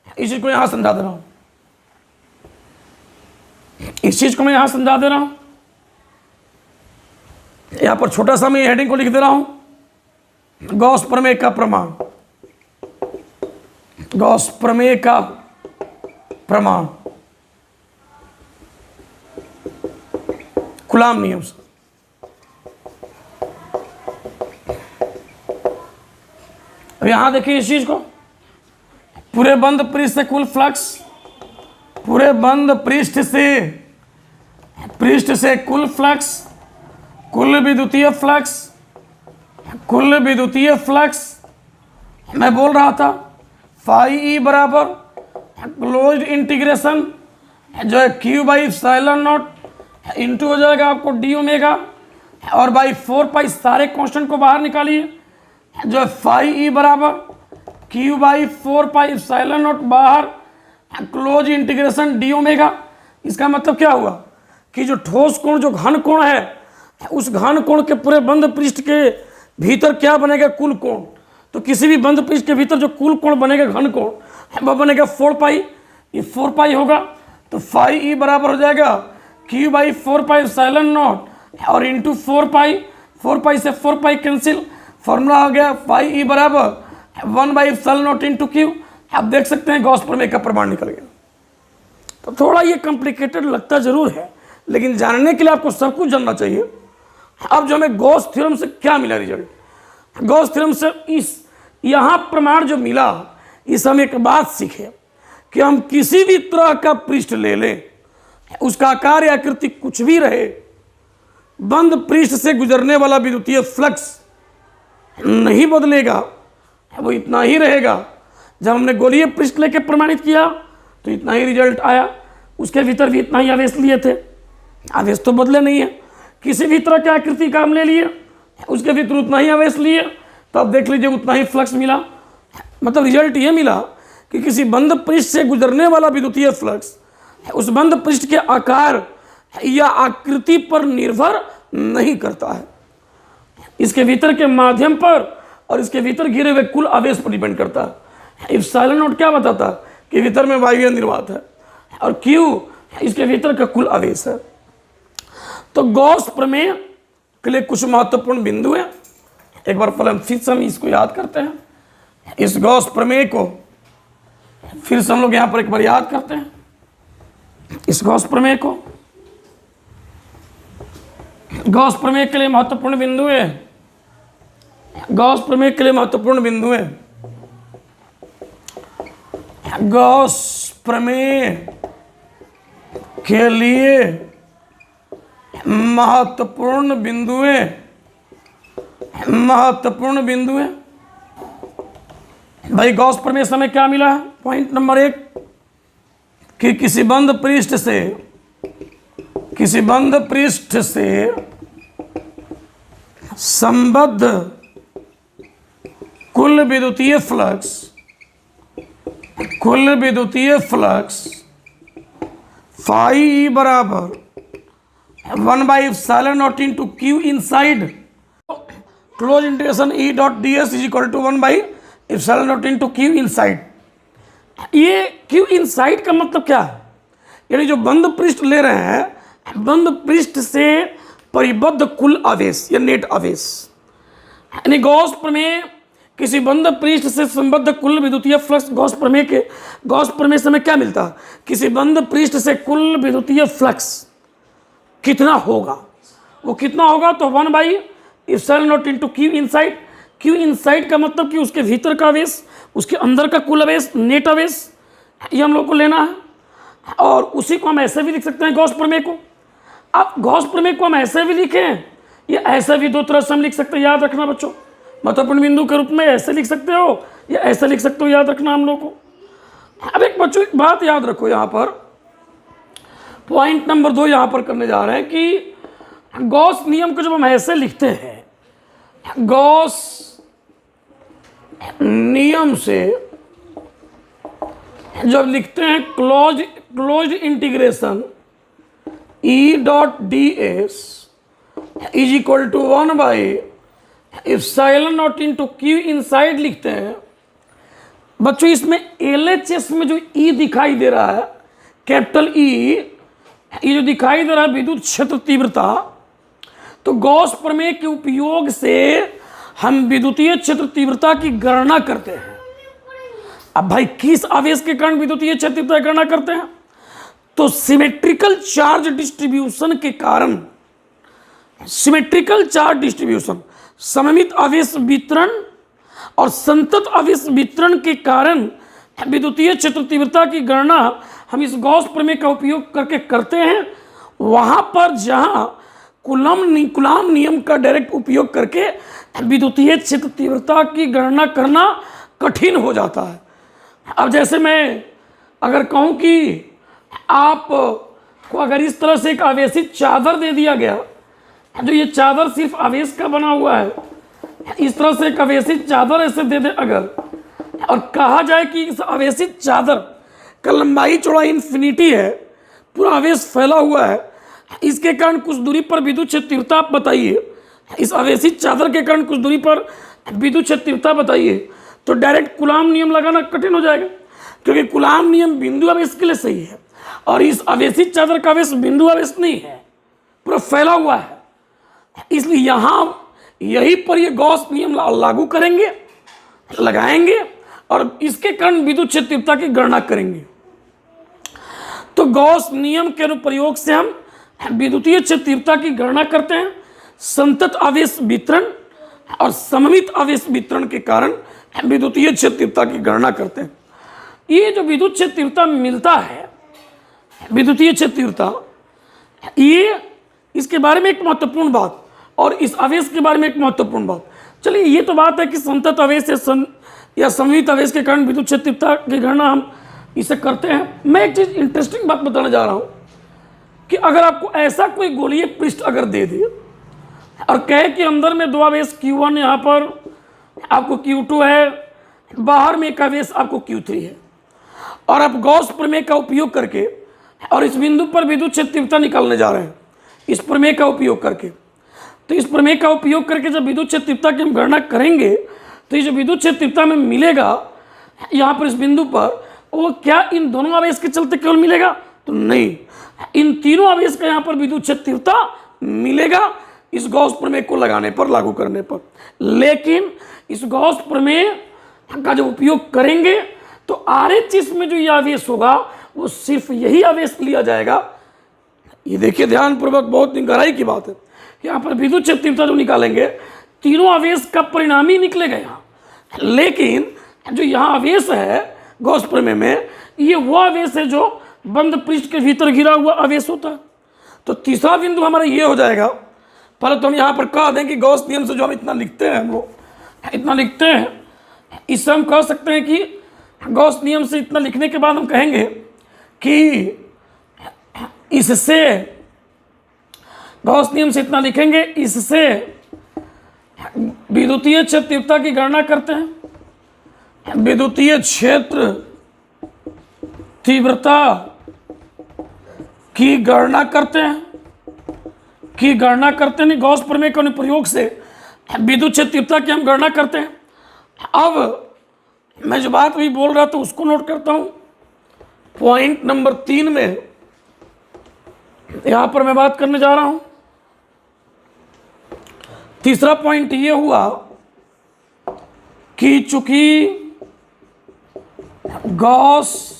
Speaker 1: इस चीज़ को यहाँ समझा दे रहा हूँ, इस चीज़ को मैं यहाँ समझा दे रहा हूँ। यहाँ पर छोटा सा मैं हेडिंग को लिख दे रहा हूँ, गॉस प्रमेय का प्रमाण, गॉस प्रमेय का प्रमाण कूलाम नियम से। अब यहां देखिए इस चीज को, पूरे बंद पृष्ठ से कुल फ्लक्स, पूरे बंद पृष्ठ से कुल फ्लक्स, कुल विद्युतीय फ्लक्स, कुल विद्युतीय फ्लक्स मैं बोल रहा था फाई ई बराबर क्लोज्ड इंटीग्रेशन जो है Q by epsilon naught into हो जाएगा आपको डी ओमेगा और बाई 4 पाई, सारे कांस्टेंट को बाहर निकालिए, जो है फाई ई बराबर Q by 4 pi epsilon not बाहर क्लोज इंटीग्रेशन डी ओमेगा। इसका मतलब क्या हुआ कि जो ठोस कोण, जो घन कोण है, उस घन कोण के पूरे बंद पृष्ठ के भीतर क्या बनेगा, कुल कोण। तो किसी भी बंद पृष्ठ के भीतर जो कुल कोण बनेगा, घन कोण, वह बनेगा 4 पाई। ये 4 पाई होगा तो फाई ई बराबर हो जाएगा Q by 4 pi epsilon not और इंटू 4 पाई, 4 पाई से 4 पाई कैंसिल, फॉर्मूला हो गया फाई ई बराबर 1 by epsilon naught into Q. आप देख सकते हैं गॉस प्रमेय का प्रमाण निकल गया। तो थोड़ा ये कॉम्प्लिकेटेड लगता जरूर है, लेकिन जानने के लिए आपको सब कुछ जानना चाहिए। अब जो हमें गॉस थ्योरम से क्या मिला रिजल्ट, गॉस थ्योरम से इस यहाँ प्रमाण जो मिला, इस हम एक बात सीखे कि हम किसी भी तरह का पृष्ठ ले लें, उसका आकार या आकृति कुछ भी रहे, बंद पृष्ठ से गुजरने वाला विद्युतीय फ्लक्स नहीं बदलेगा, वो इतना ही रहेगा। जब हमने गोलीय पृष्ठ लेके प्रमाणित किया तो इतना ही रिजल्ट आया, उसके भीतर भी इतना ही आवेश लिए थे, आवेश तो बदले नहीं है। किसी भी तरह की आकृति का हम ले लिए, उसके भीतर उतना ही आवेश लिए, तो अब देख लीजिए उतना ही फ्लक्स मिला। मतलब रिजल्ट ये मिला कि किसी बंद पृष्ठ से गुजरने वाला विद्युतीय फ्लक्स उस बंद पृष्ठ के आकार या आकृति पर निर्भर नहीं करता है, इसके भीतर के माध्यम पर और इसके भीतर घिरे हुए कुल आवेश पर डिपेंड करता है। एप्सिलॉन नॉट क्या बताता है कि भीतर में वायवीय निर्वात है और क्यू इसके भीतर का कुल आवेश है। तो गॉस प्रमेय के लिए कुछ महत्वपूर्ण बिंदु हैं, एक बार पहले फिर से हम इसको याद करते हैं। इस गॉस प्रमेय को फिर से हम लोग यहाँ पर एक बार याद करते हैं। इस गॉस प्रमेय को, गॉस प्रमेय के लिए महत्वपूर्ण बिंदु है, गॉस प्रमेय के लिए महत्वपूर्ण बिंदु है, गॉस प्रमेय के लिए महत्वपूर्ण बिंदु है, महत्वपूर्ण बिंदु है। भाई गॉस प्रमेय से हमें क्या मिला है? पॉइंट नंबर 1 कि किसी बंद पृष्ठ से संबद्ध कुल विद्युतीय फ्लक्स फाई ई बराबर 1 by epsilon naught into Q inside close integration E dot D S is equal to 1 by epsilon naught into Q inside. ये क्यू इनसाइड का मतलब क्या है? यानी जो बंद पृष्ठ ले रहे हैं, बंद पृष्ठ से परिबद्ध कुल आवेश या नेट आवेश। यानी गॉस प्रमेय किसी बंद पृष्ठ से संबद्ध कुल विद्युतीय फ्लक्स, गॉस प्रमेय से हमें क्या मिलता है? किसी बंद पृष्ठ से कुल विद्युतीय फ्लक्स कितना होगा, वो कितना होगा? तो 1/ε0 into Q inside. Q inside का मतलब कि उसके भीतर का आवेश, उसके अंदर का कुल आवेश, नेट आवेश, ये हम लोग को लेना है। और उसी को हम ऐसे भी लिख सकते हैं गॉस प्रमेय को। अब गॉस प्रमेय को हम ऐसे भी लिखें, या ऐसे भी दो तरह से हम लिख सकते हैं, याद रखना बच्चों। महत्वपूर्ण बिंदु के रूप में ऐसे लिख सकते हो या ऐसे लिख सकते हो, याद रखना हम लोग को। अब एक बच्चों एक बात याद रखो, यहाँ पर पॉइंट नंबर 2 यहाँ पर करने जा रहे हैं कि गॉस नियम को जब हम ऐसे लिखते हैं, गॉस नियम से जब लिखते हैं close integration E.ds is equal to 1/ε0 into Q inside लिखते हैं बच्चों। इसमें LHS में जो E दिखाई दे रहा है, कैपिटल E, ये जो दिखाई दे रहा है विद्युत क्षेत्र तीव्रता, तो गॉस प्रमेय के उपयोग से हम विद्युतीय क्षेत्र तीव्रता की गणना करते हैं। अब भाई किस आवेश के कारण विद्युतीय क्षेत्र तीव्रता की गणना करते हैं? तो सिमेट्रिकल चार्ज डिस्ट्रीब्यूशन के कारण, सिमेट्रिकल चार्ज डिस्ट्रीब्यूशन, सममित आवेश वितरण और संतत आवेश वितरण के कारण विद्युतीय क्षेत्र तीव्रता की गणना हम इस गॉस प्रमेय का उपयोग करके करते हैं। वहां पर जहां कूलॉम नियम का डायरेक्ट उपयोग करके विद्युतीय क्षेत्र तीव्रता की गणना करना कठिन हो जाता है। अब जैसे मैं अगर कहूं कि आप को अगर इस तरह से एक आवेशित चादर दे दिया गया, जो ये चादर सिर्फ आवेश का बना हुआ है, इस तरह से एक आवेशित चादर ऐसे दे दे अगर, और कहा जाए कि इस आवेशित चादर का लंबाई चौड़ाई इन्फिनिटी है, पूरा आवेश फैला हुआ है, इसके कारण कुछ दूरी पर विद्युत क्षेत्र तीव्रता आप बताइए, इस आवेशित चादर के कारण कुछ दूरी पर विद्युत क्षेत्र तीव्रता बताइए, तो डायरेक्ट कूलॉम नियम लगाना कठिन हो जाएगा, क्योंकि कूलॉम नियम बिंदु आवेश के लिए सही है और इस आवेशित चादर का आवेश बिंदु आवेश नहीं है, पूरा फैला हुआ है। इसलिए यहाँ यही पर ये गॉस नियम लागू करेंगे, लगाएंगे और इसके कारण विद्युत क्षेत्र तीव्रता की गणना करेंगे। तो गॉस नियम के अनुप्रयोग से हम विद्युतीय क्षेत्र तीव्रता की गणना करते हैं, संतत आवेश वितरण और सममित आवेश वितरण के कारण विद्युतीय क्षेत्र तीव्रता की गणना करते हैं। ये जो विद्युत क्षेत्र तीव्रता मिलता है, विद्युतीय क्षेत्र तीव्रता, ये इसके बारे में एक महत्वपूर्ण बात और इस आवेश के बारे में एक महत्वपूर्ण बात। चलिए ये तो बात है कि संतत आवेश या सममित आवेश के कारण विद्युत क्षेत्र तीव्रता की गणना हम इसे करते हैं। मैं एक चीज़ इंटरेस्टिंग बात बताने जा रहा हूँ कि अगर आपको ऐसा कोई गोलीय पृष्ठ अगर दे दे और कहे कि अंदर में 2 आवेश Q1 यहाँ पर आपको Q2 है, बाहर में एक आवेश आपको Q3 है, और आप गॉस प्रमेय का उपयोग करके और इस बिंदु पर विद्युत क्षेत्र तीव्रता निकालने जा रहे हैं इस प्रमेय का उपयोग करके, तो इस प्रमेय का उपयोग करके जब विद्युत क्षेत्र तीव्रता की हम गणना करेंगे तो ये जो विद्युत क्षेत्र तीव्रता में मिलेगा यहाँ पर इस बिंदु पर, वो क्या इन दोनों आवेश के चलते केवल मिलेगा? तो नहीं, इन तीनों आवेश का यहाँ पर विद्युत क्षेत्र तीव्रता मिलेगा इस गॉस प्रमेय को लगाने पर, लागू करने पर। लेकिन इस गॉस प्रमेय का जब उपयोग करेंगे तो RHS में जो ये आवेश होगा वो सिर्फ यही आवेश लिया जाएगा। ये देखिए ध्यानपूर्वक, बहुत गहराई की बात है। यहाँ पर विद्युत क्षेत्र तीव्रता जो निकालेंगे तीनों आवेश का परिणाम ही निकलेगा यहाँ, लेकिन जो यहाँ आवेश है गॉस प्रमेय में, ये वो आवेश है जो बंद पृष्ठ के भीतर घिरा हुआ आवेश होता है। तो तीसरा बिंदु हमारा ये हो जाएगा। पहले तो हम यहाँ पर कह दें कि गॉस नियम से जो हम इतना लिखते हैं, हम लोग इतना लिखते हैं, इससे हम कह सकते हैं कि गॉस नियम से इतना लिखने के बाद हम कहेंगे कि इससे गॉस नियम से इतना लिखेंगे, इससे विद्युतीय क्षेत्र तीव्रता की गणना करते हैं, विद्युतीय क्षेत्र तीव्रता की गणना करते हैं, गॉस प्रमेय के अनुप्रयोग से विद्युत क्षेत्र तीव्रता की हम गणना करते हैं। अब मैं जो बात भी बोल रहा था उसको नोट करता हूं। पॉइंट नंबर 3 में यहां पर मैं बात करने जा रहा हूं तीसरा पॉइंट ये हुआ कि चूंकि गॉस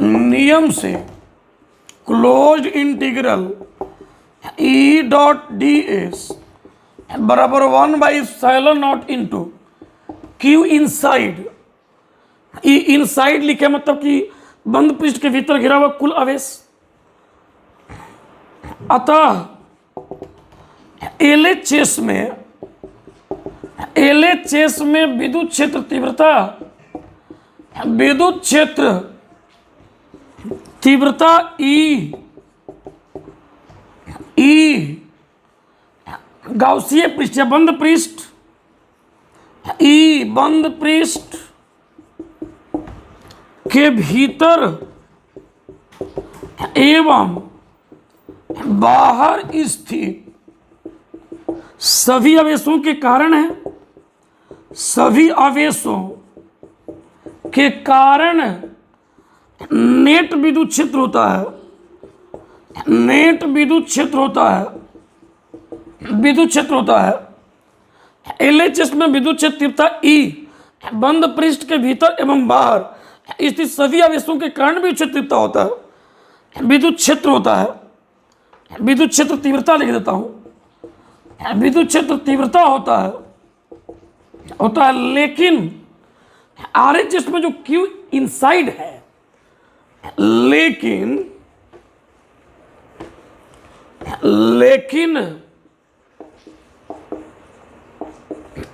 Speaker 1: नियम से closed integral E dot D S बराबर 1/ε0 इंटू क्यू इनसाइड। ई इनसाइड लिखे मतलब कि बंद पृष्ठ के भीतर घिरा हुआ कुल आवेश। अतः एलएचएस में विद्युत क्षेत्र तीव्रता ई गाउसीय पृष्ठ या बंद पृष्ठ ई बंद पृष्ठ के भीतर एवं बाहर स्थित सभी आवेशों के कारण है। सभी आवेशों के कारण नेट विद्युत क्षेत्र होता है। नेट विद्युत क्षेत्र होता है एलएचएस में विद्युत क्षेत्र तीव्रता ई बंद पृष्ठ के भीतर एवं बाहर स्थित सभी आवेशों के कारण विद्युत क्षेत्र तीव्रता होता है। विद्युत क्षेत्र होता है, विद्युत क्षेत्र तीव्रता लिख देता हूं। विद्युत क्षेत्र तीव्रता होता है लेकिन आरएचएस में जो क्यू इनसाइड है, लेकिन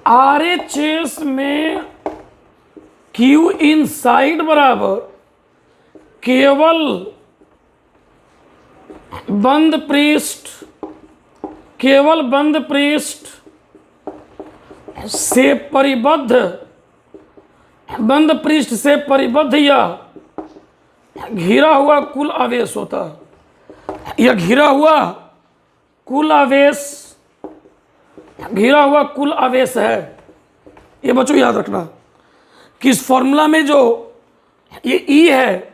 Speaker 1: आरएचएस में क्यू इनसाइड बराबर केवल बंद पृष्ठ से परिबद्ध या घिरा हुआ कुल आवेश होता है। यह घिरा हुआ कुल आवेश है। ये बच्चों याद रखना कि इस फॉर्मूला में जो ये ई है,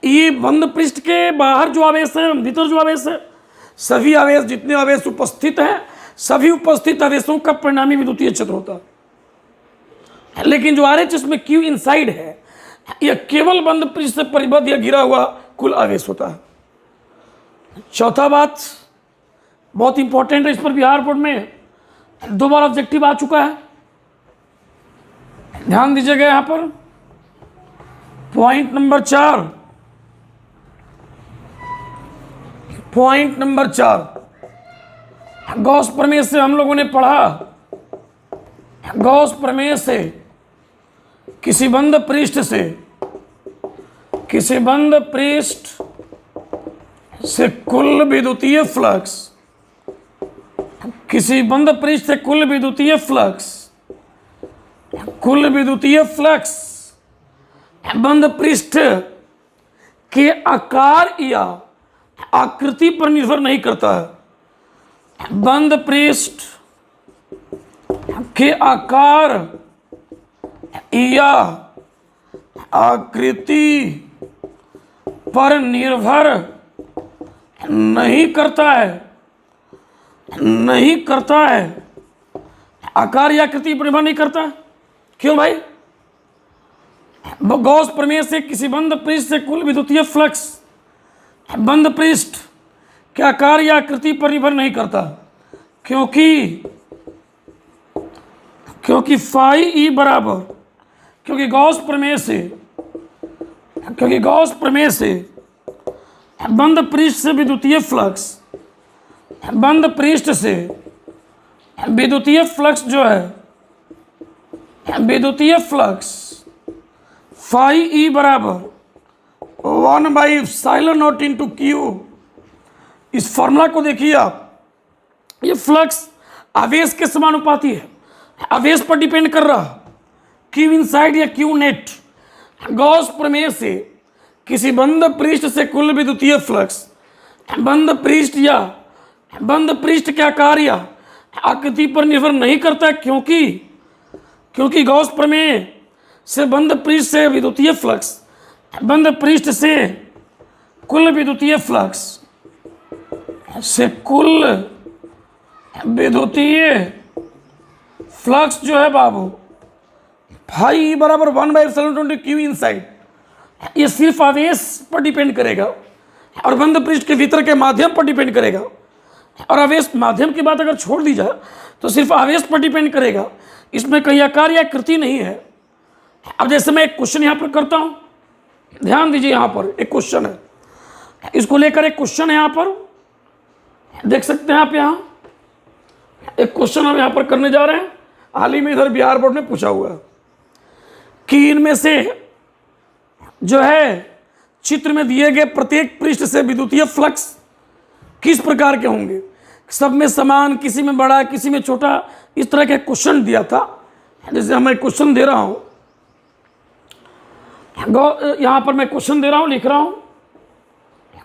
Speaker 1: ये बंद पृष्ठ के बाहर जो आवेश है, भीतर जो आवेश है, सभी आवेश, जितने आवेश उपस्थित हैं, सभी उपस्थित आवेशों का परिणामी विद्युतीय क्षेत्र होता है। लेकिन जो आरएचएस में क्यू इनसाइड है, यह केवल बंद पृष्ठ से परिबद्ध या घिरा हुआ कुल आवेश होता है। चौथा बात बहुत इंपॉर्टेंट है, इस पर बिहार बोर्ड में 2 बार ऑब्जेक्टिव आ चुका है, ध्यान दीजिएगा। यहां पर पॉइंट नंबर 4 गॉस प्रमेय से हम लोगों ने पढ़ा। गॉस प्रमेय से किसी बंद पृष्ठ से कुल विद्युतीय फ्लक्स, बंद पृष्ठ के आकार या आकृति पर निर्भर नहीं करता है। बंद पृष्ठ के आकार या आकृति पर निर्भर नहीं करता है। आकार या आकृति पर निर्भर नहीं करता। क्यों भाई? गॉस प्रमेय से किसी बंद पृष्ठ से कुल विद्युतीय फ्लक्स बंद पृष्ठ के आकार या आकृति पर निर्भर नहीं करता, क्योंकि फाई ई बराबर, क्योंकि गॉस प्रमेय से बंद पृष्ठ से विद्युतीय जो है, विद्युतीय फ्लक्स फाई ई बराबर 1/ε0 इंटू क्यू। इस फॉर्मूला को देखिए आप, ये फ्लक्स आवेश के समानुपाती है, आवेश पर डिपेंड कर रहा, क्यू इनसाइड या क्यू नेट। गॉस प्रमेय से किसी बंद पृष्ठ से कुल विद्युतीय फ्लक्स बंद पृष्ठ के आकार या आकृति पर निर्भर नहीं करता, क्योंकि गॉस प्रमेय से बंद पृष्ठ से विद्युतीय फ्लक्स बंद पृष्ठ से कुल विद्युतीय फ्लक्स से कुल विद्युतीय फ्लक्स जो है बाबू फाई बराबर 1/720 इनसाइड, ये सिर्फ आवेश पर डिपेंड करेगा और बंद पृष्ठ के भीतर के माध्यम पर डिपेंड करेगा। और आवेश माध्यम की बात अगर छोड़ दी जाए तो सिर्फ आवेश पर डिपेंड करेगा, इसमें कहीं आकार या कृति नहीं है। अब जैसे मैं एक क्वेश्चन यहाँ पर करता हूँ, ध्यान दीजिए, यहाँ पर एक क्वेश्चन है, इसको लेकर एक क्वेश्चन है यहाँ पर, देख सकते हैं आप। यहाँ एक क्वेश्चन हम यहाँ पर करने जा रहे हैं, हाल ही में इधर बिहार बोर्ड में पूछा हुआ है कि इनमें से जो है चित्र में दिए गए प्रत्येक पृष्ठ से विद्युतीय फ्लक्स किस प्रकार के होंगे, सब में समान, किसी में बड़ा, किसी में छोटा, इस तरह के क्वेश्चन दिया था। जैसे मैं क्वेश्चन दे रहा हूं, यहां पर मैं क्वेश्चन दे रहा हूं, लिख रहा हूं,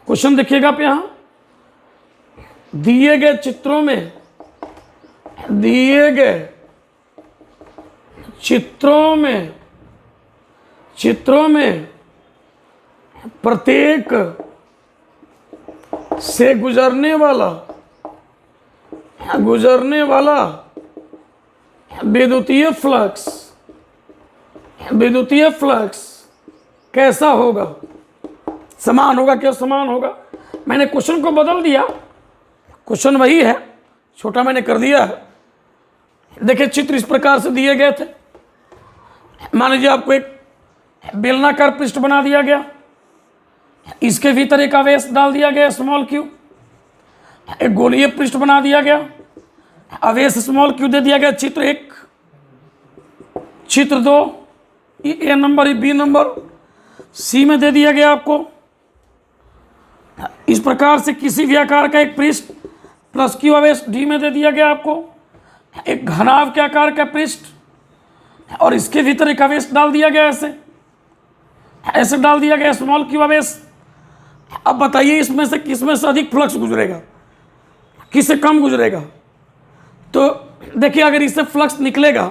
Speaker 1: क्वेश्चन देखिएगा आप। यहां दिए गए चित्रों में, दिए गए चित्रों में प्रत्येक से गुजरने वाला विद्युतीय फ्लक्स कैसा होगा, समान होगा क्या, समान होगा। मैंने क्वेश्चन को बदल दिया, क्वेश्चन वही है, छोटा मैंने कर दिया है। देखिए चित्र इस प्रकार से दिए गए थे, मान लीजिए आपको एक बेलनाकार पृष्ठ बना दिया गया, इसके भीतर एक आवेश डाल दिया गया स्मॉल क्यू, एक गोलीय पृष्ठ बना दिया गया, आवेश स्मॉल क्यू दे दिया गया। चित्र 1, चित्र 2 ए नंबर, बी नंबर, सी में दे दिया गया आपको। इस प्रकार से किसी भी आकार का एक पृष्ठ प्लस क्यू आवेश डी में दे दिया गया आपको, एक घनाभ के आकार का पृष्ठ, और इसके भीतर एक आवेश डाल दिया गया, ऐसे डाल दिया गया स्मॉल क्यू आवेश। अब बताइए इसमें से किसमें से अधिक फ्लक्स गुजरेगा, किससे कम गुजरेगा। तो देखिए अगर इससे फ्लक्स निकलेगा,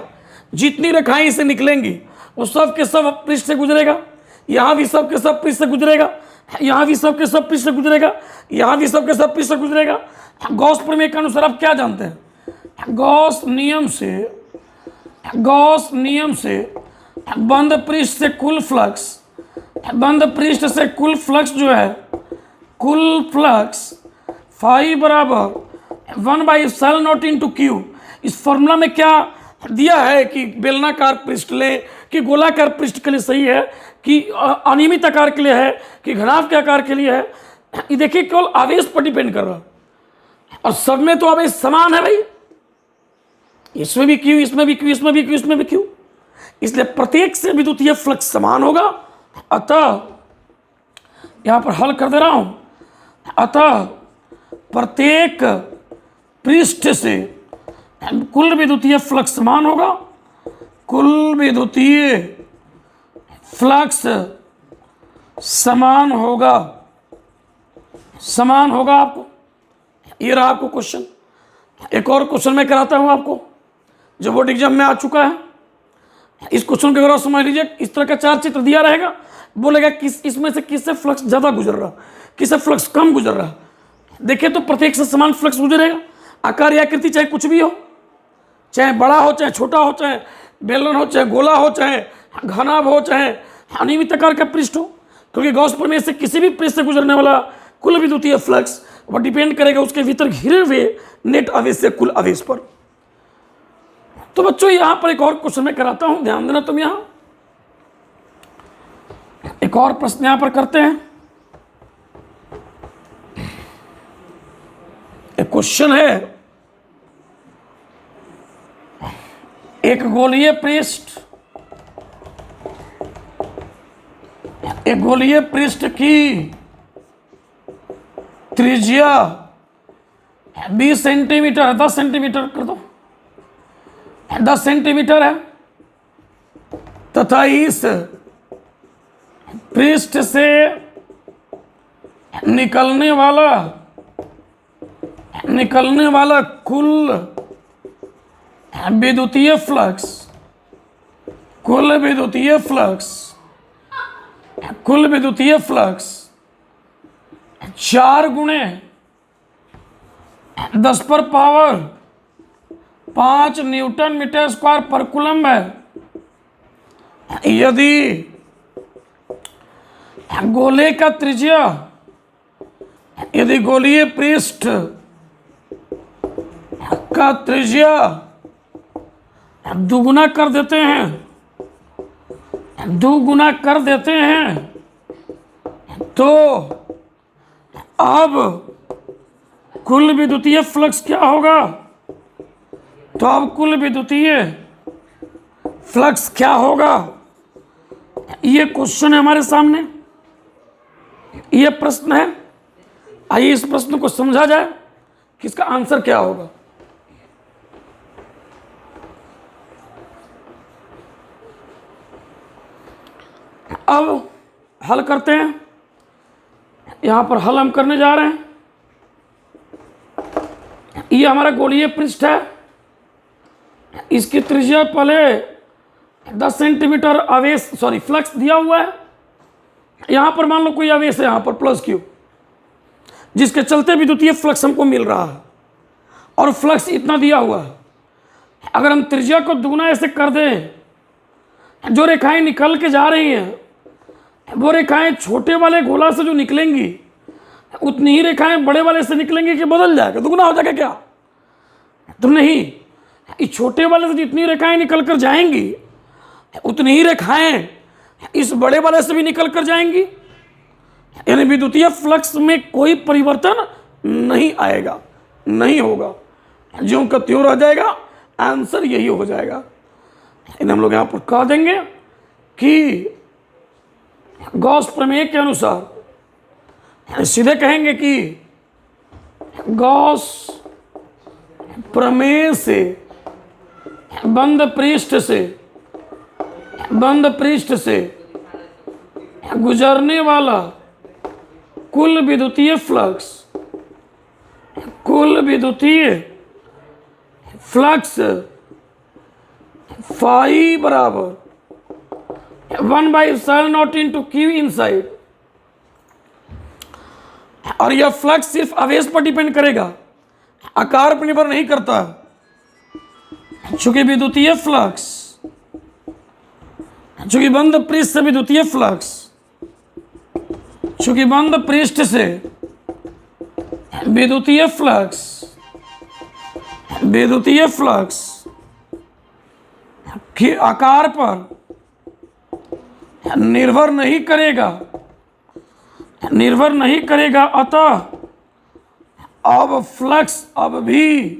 Speaker 1: जितनी रेखाएं इसे निकलेंगी वो सब के सब पृष्ठ से गुजरेगा, यहाँ भी सब के सब पृष्ठ से गुजरेगा, यहाँ भी सब के सब पृष्ठ से गुजरेगा, यहाँ भी सब के सब पृष्ठ से गुजरेगा। गॉस प्रमेय के अनुसार आप क्या जानते हैं, गॉस नियम से बंद पृष्ठ से कुल फ्लक्स, बंद पृष्ठ से कुल फ्लक्स जो है, कुल फ्लक्स फाई बराबर 1/7 इंटू क्यू। इस फॉर्मूला में क्या दिया है कि बेलनाकार पृष्ठ ले कि गोलाकार पृष्ठ के लिए सही है, कि अनियमित आकार के लिए है, कि घनाभ के आकार के लिए है। ये देखिए केवल आवेश पर डिपेंड कर रहा है, और सब में तो आवेश समान है भाई, इसमें भी क्यू, इसमें भी क्यू, इसमें भी क्यू, इसमें भी क्यू, इसलिए प्रत्येक से विद्युतीय फ्लक्स समान होगा। अतः यहां पर हल कर दे रहा हूं, अतः प्रत्येक पृष्ठ से कुल विद्युतीय फ्लक्स समान होगा, कुल विद्युतीय फ्लक्स समान होगा, समान होगा आपको। ये रहा आपको क्वेश्चन। एक और क्वेश्चन मैं कराता हूं आपको, जो बोर्ड एग्जाम में आ चुका है। इस क्वेश्चन को अगर समझ लीजिए, इस तरह का 4 चित्र दिया रहेगा, बोलेगा किस इसमें से किससे फ्लक्स ज़्यादा गुजर रहा, किससे फ्लक्स कम गुजर रहा। देखिए तो प्रत्येक से समान फ्लक्स गुजरेगा, आकार या आकृति चाहे कुछ भी हो, चाहे बड़ा हो, चाहे छोटा हो, चाहे बेलन हो, चाहे गोला हो, चाहे घनाभ हो, चाहे अनियमित आकार का पृष्ठ हो, क्योंकि गॉस प्रमेय से किसी भी पृष्ठ से गुजरने वाला कुल विद्युतीय फ्लक्स वह डिपेंड करेगा उसके भीतर घिरे हुए नेट आवेश से कुल आवेश पर। तो बच्चों यहां पर एक और क्वेश्चन मैं कराता हूं, ध्यान देना तुम। यहां एक और प्रश्न यहां पर करते हैं। एक क्वेश्चन है, एक गोलीय पृष्ठ की त्रिज्या 20 सेंटीमीटर, 10 सेंटीमीटर कर दो, 10 सेंटीमीटर है, तथा इस पृष्ठ से निकलने वाला कुल विद्युतीय फ्लक्स 4 × 10⁻⁴ 5 न्यूटन मीटर स्क्वायर पर कूलम है। यदि गोले का त्रिज्या, यदि गोलीय पृष्ठ का त्रिज्या दुगुना कर देते हैं, दुगुना कर देते हैं, तो अब कुल विद्युतीय फ्लक्स क्या होगा? तो अब कुल विद्युतीय फ्लक्स क्या होगा? ये क्वेश्चन है हमारे सामने, ये प्रश्न है। आइए इस प्रश्न को समझा जाए कि इसका आंसर क्या होगा। अब हल करते हैं। यहां पर हल हम करने जा रहे हैं। ये हमारा गोलीय पृष्ठ है, इसकी त्रिज्या पहले 10 सेंटीमीटर आवेश फ्लक्स दिया हुआ है। यहां पर मान लो कोई आवेश है यहां पर प्लस क्यू, जिसके चलते विद्युतीय फ्लक्स हमको मिल रहा है, और फ्लक्स इतना दिया हुआ है। अगर हम त्रिज्या को दुगना ऐसे कर दें, जो रेखाएं निकल के जा रही हैं वो रेखाएं छोटे वाले गोला से जो निकलेंगी उतनी ही रेखाएं बड़े वाले से निकलेंगी कि बदल जाएगा, दुगना हो जाएगा क्या? तो नहीं, इस छोटे वाले से जितनी रेखाएं निकल कर जाएंगी उतनी ही रेखाएं इस बड़े वाले से भी निकल कर जाएंगी। यानी विद्युतीय फ्लक्स में कोई परिवर्तन नहीं आएगा, नहीं होगा, ज्यों का त्यों रह जाएगा। आंसर यही हो जाएगा। इन हम लोग यहाँ पर कह देंगे कि गॉस प्रमेय के अनुसार, सीधे कहेंगे कि गॉस प्रमेय से बंद पृष्ठ से गुजरने वाला कुल विद्युतीय फ्लक्स फाई बराबर 1/0 इंटू क्यू इनसाइड। और यह फ्लक्स सिर्फ आवेश पर डिपेंड करेगा, आकार पर निर्भर नहीं करता। चूंकि विद्युतीय फ्लक्स, चूंकि बंद पृष्ठ से विद्युतीय फ्लक्स, चूंकि बंद पृष्ठ से विद्युतीय फ्लक्स के आकार पर निर्भर नहीं करेगा, अतः अब फ्लक्स अब भी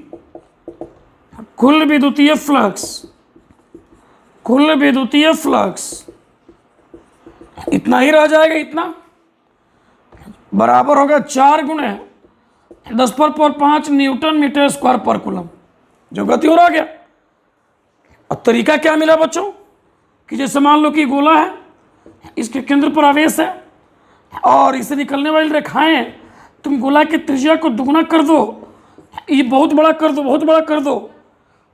Speaker 1: कुल विद्युतीय फ्लक्स इतना ही रह जाएगा। इतना बराबर होगा 4 गुणे 10⁵ न्यूटन मीटर स्क्वायर पर कूलम, जो गति हो रहा गया। अब तरीका क्या मिला बच्चों कि जैसे मान लो कि गोला है, इसके केंद्र पर आवेश है और इसे निकलने वाली रेखाएं, तुम गोला की त्रिज्या को दुगुना कर दो, ये बहुत बड़ा कर दो,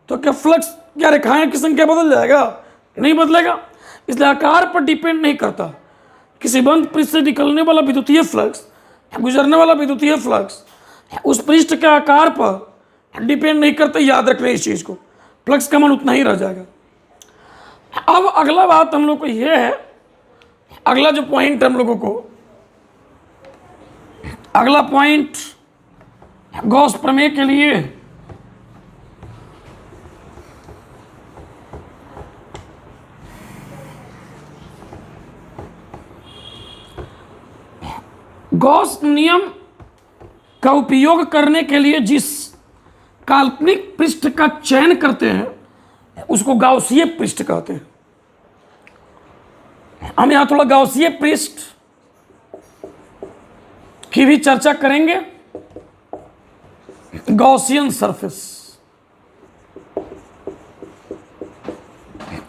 Speaker 1: तो क्या फ्लक्स, क्या रेखाएं की संख्या बदल जाएगा? नहीं बदलेगा। इसलिए आकार पर डिपेंड नहीं करता। किसी बंद पृष्ठ से निकलने वाला विद्युतीय फ्लक्स, गुजरने वाला विद्युतीय फ्लक्स उस पृष्ठ के आकार पर डिपेंड नहीं करता। याद रखना इस चीज को, फ्लक्स का मान उतना ही रह जाएगा। अब अगला बात हम लोग को यह है, अगला जो पॉइंट हम लोगों को, अगला पॉइंट गॉस प्रमेय के लिए गॉस नियम का उपयोग करने के लिए जिस काल्पनिक पृष्ठ का चयन करते हैं उसको गाउसीय पृष्ठ कहते हैं। हम यहां थोड़ा गाउसीय पृष्ठ की भी चर्चा करेंगे। गॉसियन सरफेस,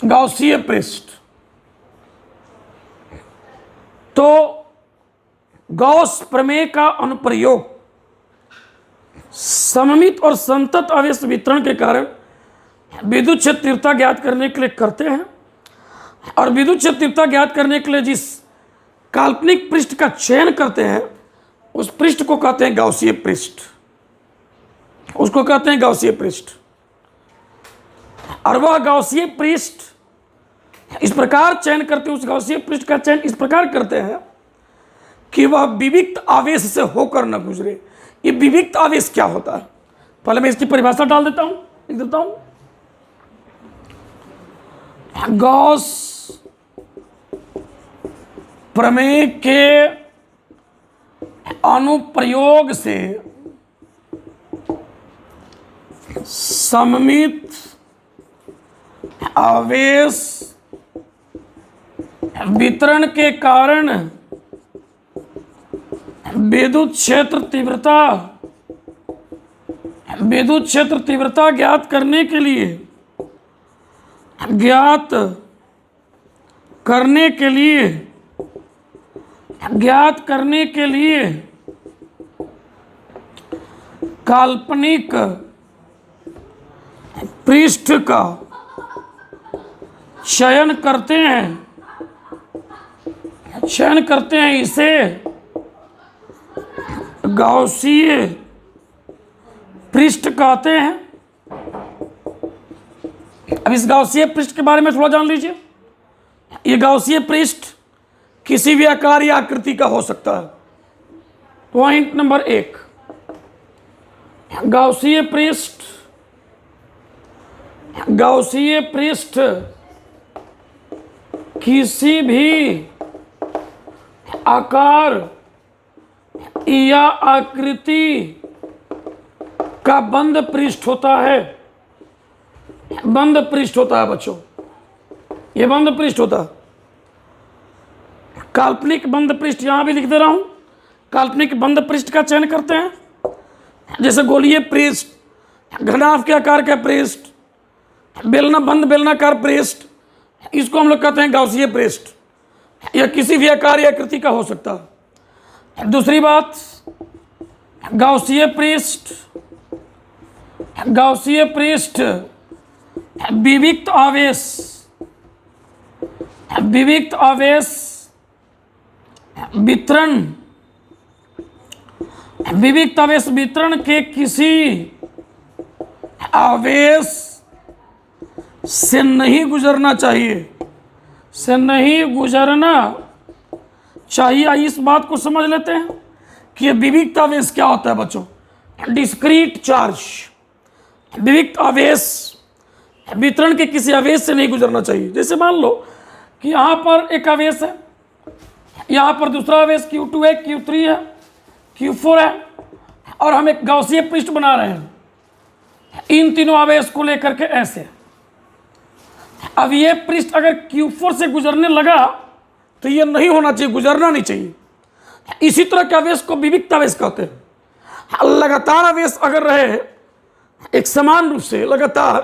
Speaker 1: गाउसीय पृष्ठ। तो गॉस प्रमेय का अनुप्रयोग सममित और संतत आवेश वितरण के कारण विद्युत क्षेत्र तीव्रता ज्ञात करने के लिए करते हैं। और विद्युत क्षेत्र तीव्रता ज्ञात करने के लिए जिस काल्पनिक पृष्ठ का चयन करते हैं उस पृष्ठ को कहते हैं गाउसीय पृष्ठ, उसको कहते हैं गाउसीय पृष्ठ। और वह गौसीय पृष्ठ इस प्रकार चयन करते हैं, उस गौसीय पृष्ठ का चयन इस प्रकार करते हैं कि वह विविक्त आवेश से होकर न गुजरे। ये विविक्त आवेश क्या होता है, पहले मैं इसकी परिभाषा डाल देता हूं, लिख देता हूं। गॉस प्रमेय के अनुप्रयोग से सममित आवेश वितरण के कारण विद्युत क्षेत्र तीव्रता ज्ञात करने के लिए काल्पनिक पृष्ठ का चयन करते हैं, इसे गॉसीय पृष्ठ कहते हैं। अब इस गॉसीय पृष्ठ के बारे में थोड़ा जान लीजिए। ये गॉसीय पृष्ठ किसी भी आकार या आकृति का हो सकता है। पॉइंट नंबर 1, गॉसीय पृष्ठ किसी भी आकार या आकृति का बंद पृष्ठ होता है। बच्चों, ये बंद पृष्ठ होता है। काल्पनिक बंद पृष्ठ यहां भी लिख दे रहा हूं। काल्पनिक बंद पृष्ठ का चयन करते हैं, जैसे गोलीय पृष्ठ, घनाभ के आकार का पृष्ठ, बंद बेलनाकार पृष्ठ, इसको हम लोग कहते हैं गॉसीय पृष्ठ। यह किसी भी आकार या आकृति का हो सकता है। दूसरी बात, गॉसीय पृष्ठ विविक्त आवेश वितरण के किसी आवेश से नहीं गुजरना चाहिए। इस बात को समझ लेते हैं कि विविक्त आवेश क्या होता है बच्चों। डिस्क्रीट चार्ज, विविक्त आवेश वितरण के किसी आवेश से नहीं गुजरना चाहिए। जैसे मान लो कि यहाँ पर एक आवेश है, यहाँ पर दूसरा आवेश Q2 है, Q3 है, Q4 है, और हम एक गॉसीय पृष्ठ बना रहे हैं इन तीनों आवेश को लेकर के ऐसे। अब ये पृष्ठ अगर Q4 से गुजरने लगा तो ये नहीं होना चाहिए, गुजरना नहीं चाहिए। इसी तरह के आवेश को विविक्त आवेश कहते हैं। लगातार आवेश अगर रहे एक समान रूप से लगातार,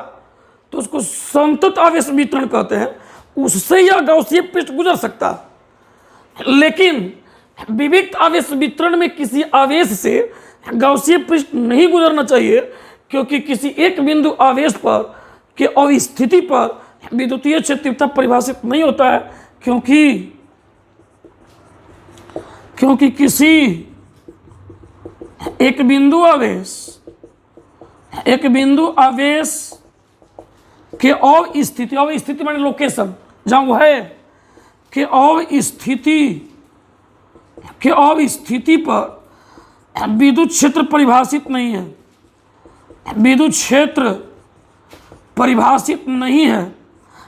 Speaker 1: तो उसको संतत आवेश वितरण कहते हैं। उससे यह गॉसीय पृष्ठ गुजर सकता है। लेकिन विविक्त आवेश वितरण में किसी आवेश से गॉसीय पृष्ठ नहीं गुजरना चाहिए, क्योंकि किसी एक बिंदु आवेश पर के अवस्थिति पर विद्युतीय क्षेत्र परिभाषित नहीं होता है, क्योंकि किसी एक बिंदु आवेश के अवस्थिति माने लोकेशन, जहां वो है के अवस्थिति पर विद्युत क्षेत्र परिभाषित नहीं है।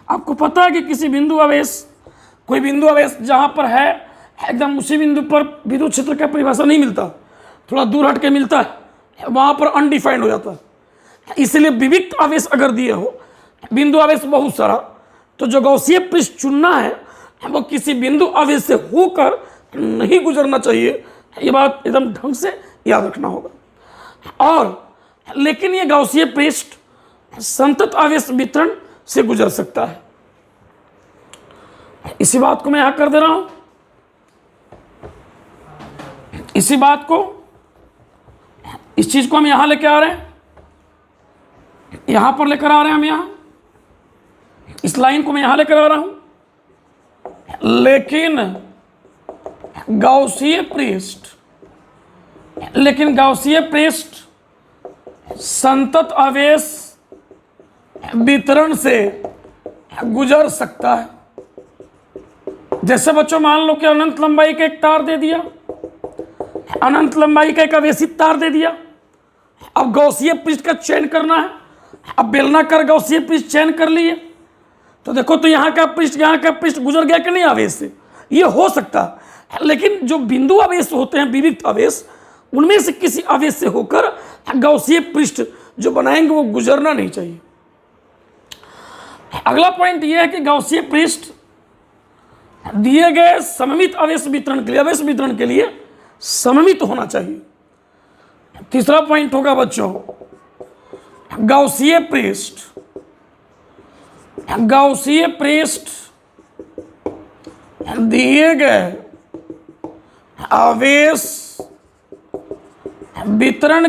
Speaker 1: आपको पता है कि किसी कोई बिंदु आवेश जहां पर है एकदम उसी बिंदु पर विद्युत क्षेत्र का परिभाषा नहीं मिलता, थोड़ा दूर हट के मिलता है, वहां पर अनडिफाइंड हो जाता है। इसलिए विविक्त आवेश अगर दिए हो, बिंदु आवेश बहुत सारा, तो जो गॉसीय पृष्ठ चुनना है वो किसी बिंदु आवेश से होकर नहीं गुजरना चाहिए। ये बात एकदम ढंग से याद रखना होगा। और लेकिन ये गॉसीय पृष्ठ संतत आवेश वितरण से गुजर सकता है। इसी बात को मैं यहां कर दे रहा हूं। इस चीज को हम यहां लेके आ रहे हैं, यहां पर लेकर आ रहे हैं हम, यहां इस लाइन को मैं यहां लेकर आ रहा हूं। लेकिन गॉसीय पृष्ठ संतत आवेश वितरण से गुजर सकता है। जैसे बच्चों मान लो कि अनंत लंबाई का एक तार दे दिया, अनंत लंबाई का एक आवेशित तार दे दिया। अब गौसीय पृष्ठ का चयन करना है। अब बेलनाकार गौसीय पृष्ठ चयन कर लिए तो देखो तो यहाँ का पृष्ठ गुजर गया कि नहीं आवेश से, ये हो सकता है। लेकिन जो बिंदु आवेश होते हैं, विविक्त आवेश, उनमें से किसी आवेश से होकर गौसीय पृष्ठ जो बनाएंगे वो गुजरना नहीं चाहिए। अगला पॉइंट ये है कि गौसीय पृष्ठ दिए गए सममित आवेश वितरण के लिए सममित होना चाहिए। तीसरा पॉइंट होगा बच्चों, गौसीय पृष्ठ दिए गए आवेश वितरण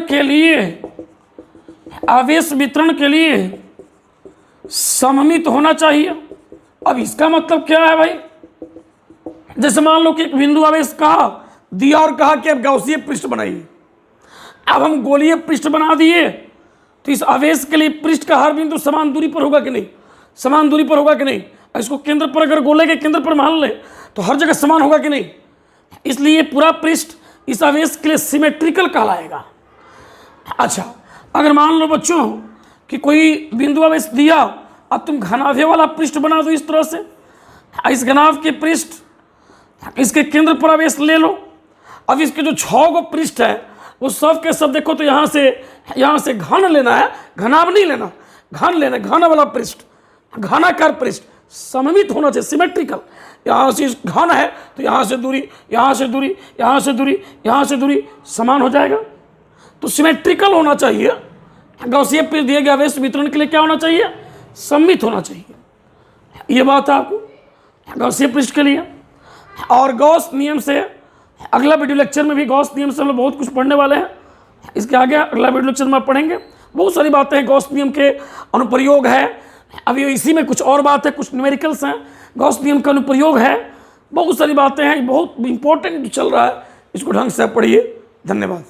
Speaker 1: के लिए सममित होना चाहिए। अब इसका मतलब क्या है भाई? जैसे मान लो कि एक बिंदु आवेश कहा दिया और कहा कि अब गौसीय पृष्ठ बनाइए। अब हम गोलीय पृष्ठ बना दिए तो इस आवेश के लिए पृष्ठ का हर बिंदु समान दूरी पर होगा कि नहीं? समान दूरी पर होगा कि नहीं? इसको केंद्र पर, अगर गोले के केंद्र पर मान ले तो हर जगह समान होगा कि नहीं? इसलिए पूरा पृष्ठ इस आवेश के लिए सिमेट्रिकल कहलाएगा। अच्छा, अगर मान लो बच्चों कि कोई बिंदु आवेश दिया, अब तुम घनाभे वाला पृष्ठ बना दो इस तरह से। इस घनाभ के पृष्ठ, इसके केंद्र पर आवेश ले लो। अब इसके जो 6 गो पृष्ठ है वो सब के सब देखो तो यहाँ से घन लेना है, घनाभ नहीं लेना, घन लेना, घन वाला पृष्ठ, घनाकार पृष्ठ सममित होना चाहिए, सिमेट्रिकल। यहाँ से घन है तो यहाँ से दूरी, यहाँ से दूरी, यहाँ से दूरी, यहाँ से दूरी समान हो जाएगा। तो सिमेट्रिकल होना चाहिए। गौसीय पृष्ठ दिए गए आवेश वितरण के लिए क्या होना चाहिए? सममित होना चाहिए। ये बात है आपको गौसीय पृष्ठ के लिए। और गॉस नियम से अगला वीडियो लेक्चर में भी गॉस नियम से हम लोग बहुत कुछ पढ़ने वाले हैं। इसके आगे अगला वीडियो लेक्चर में पढ़ेंगे। बहुत सारी बातें हैं, गॉस नियम के अनुप्रयोग है, अभी इसी में कुछ और बात है, कुछ न्यूमेरिकल्स हैं, गॉस नियम का अनुप्रयोग है, बहुत सारी बातें हैं, बहुत इंपॉर्टेंट चल रहा है, इसको ढंग से पढ़िए। धन्यवाद।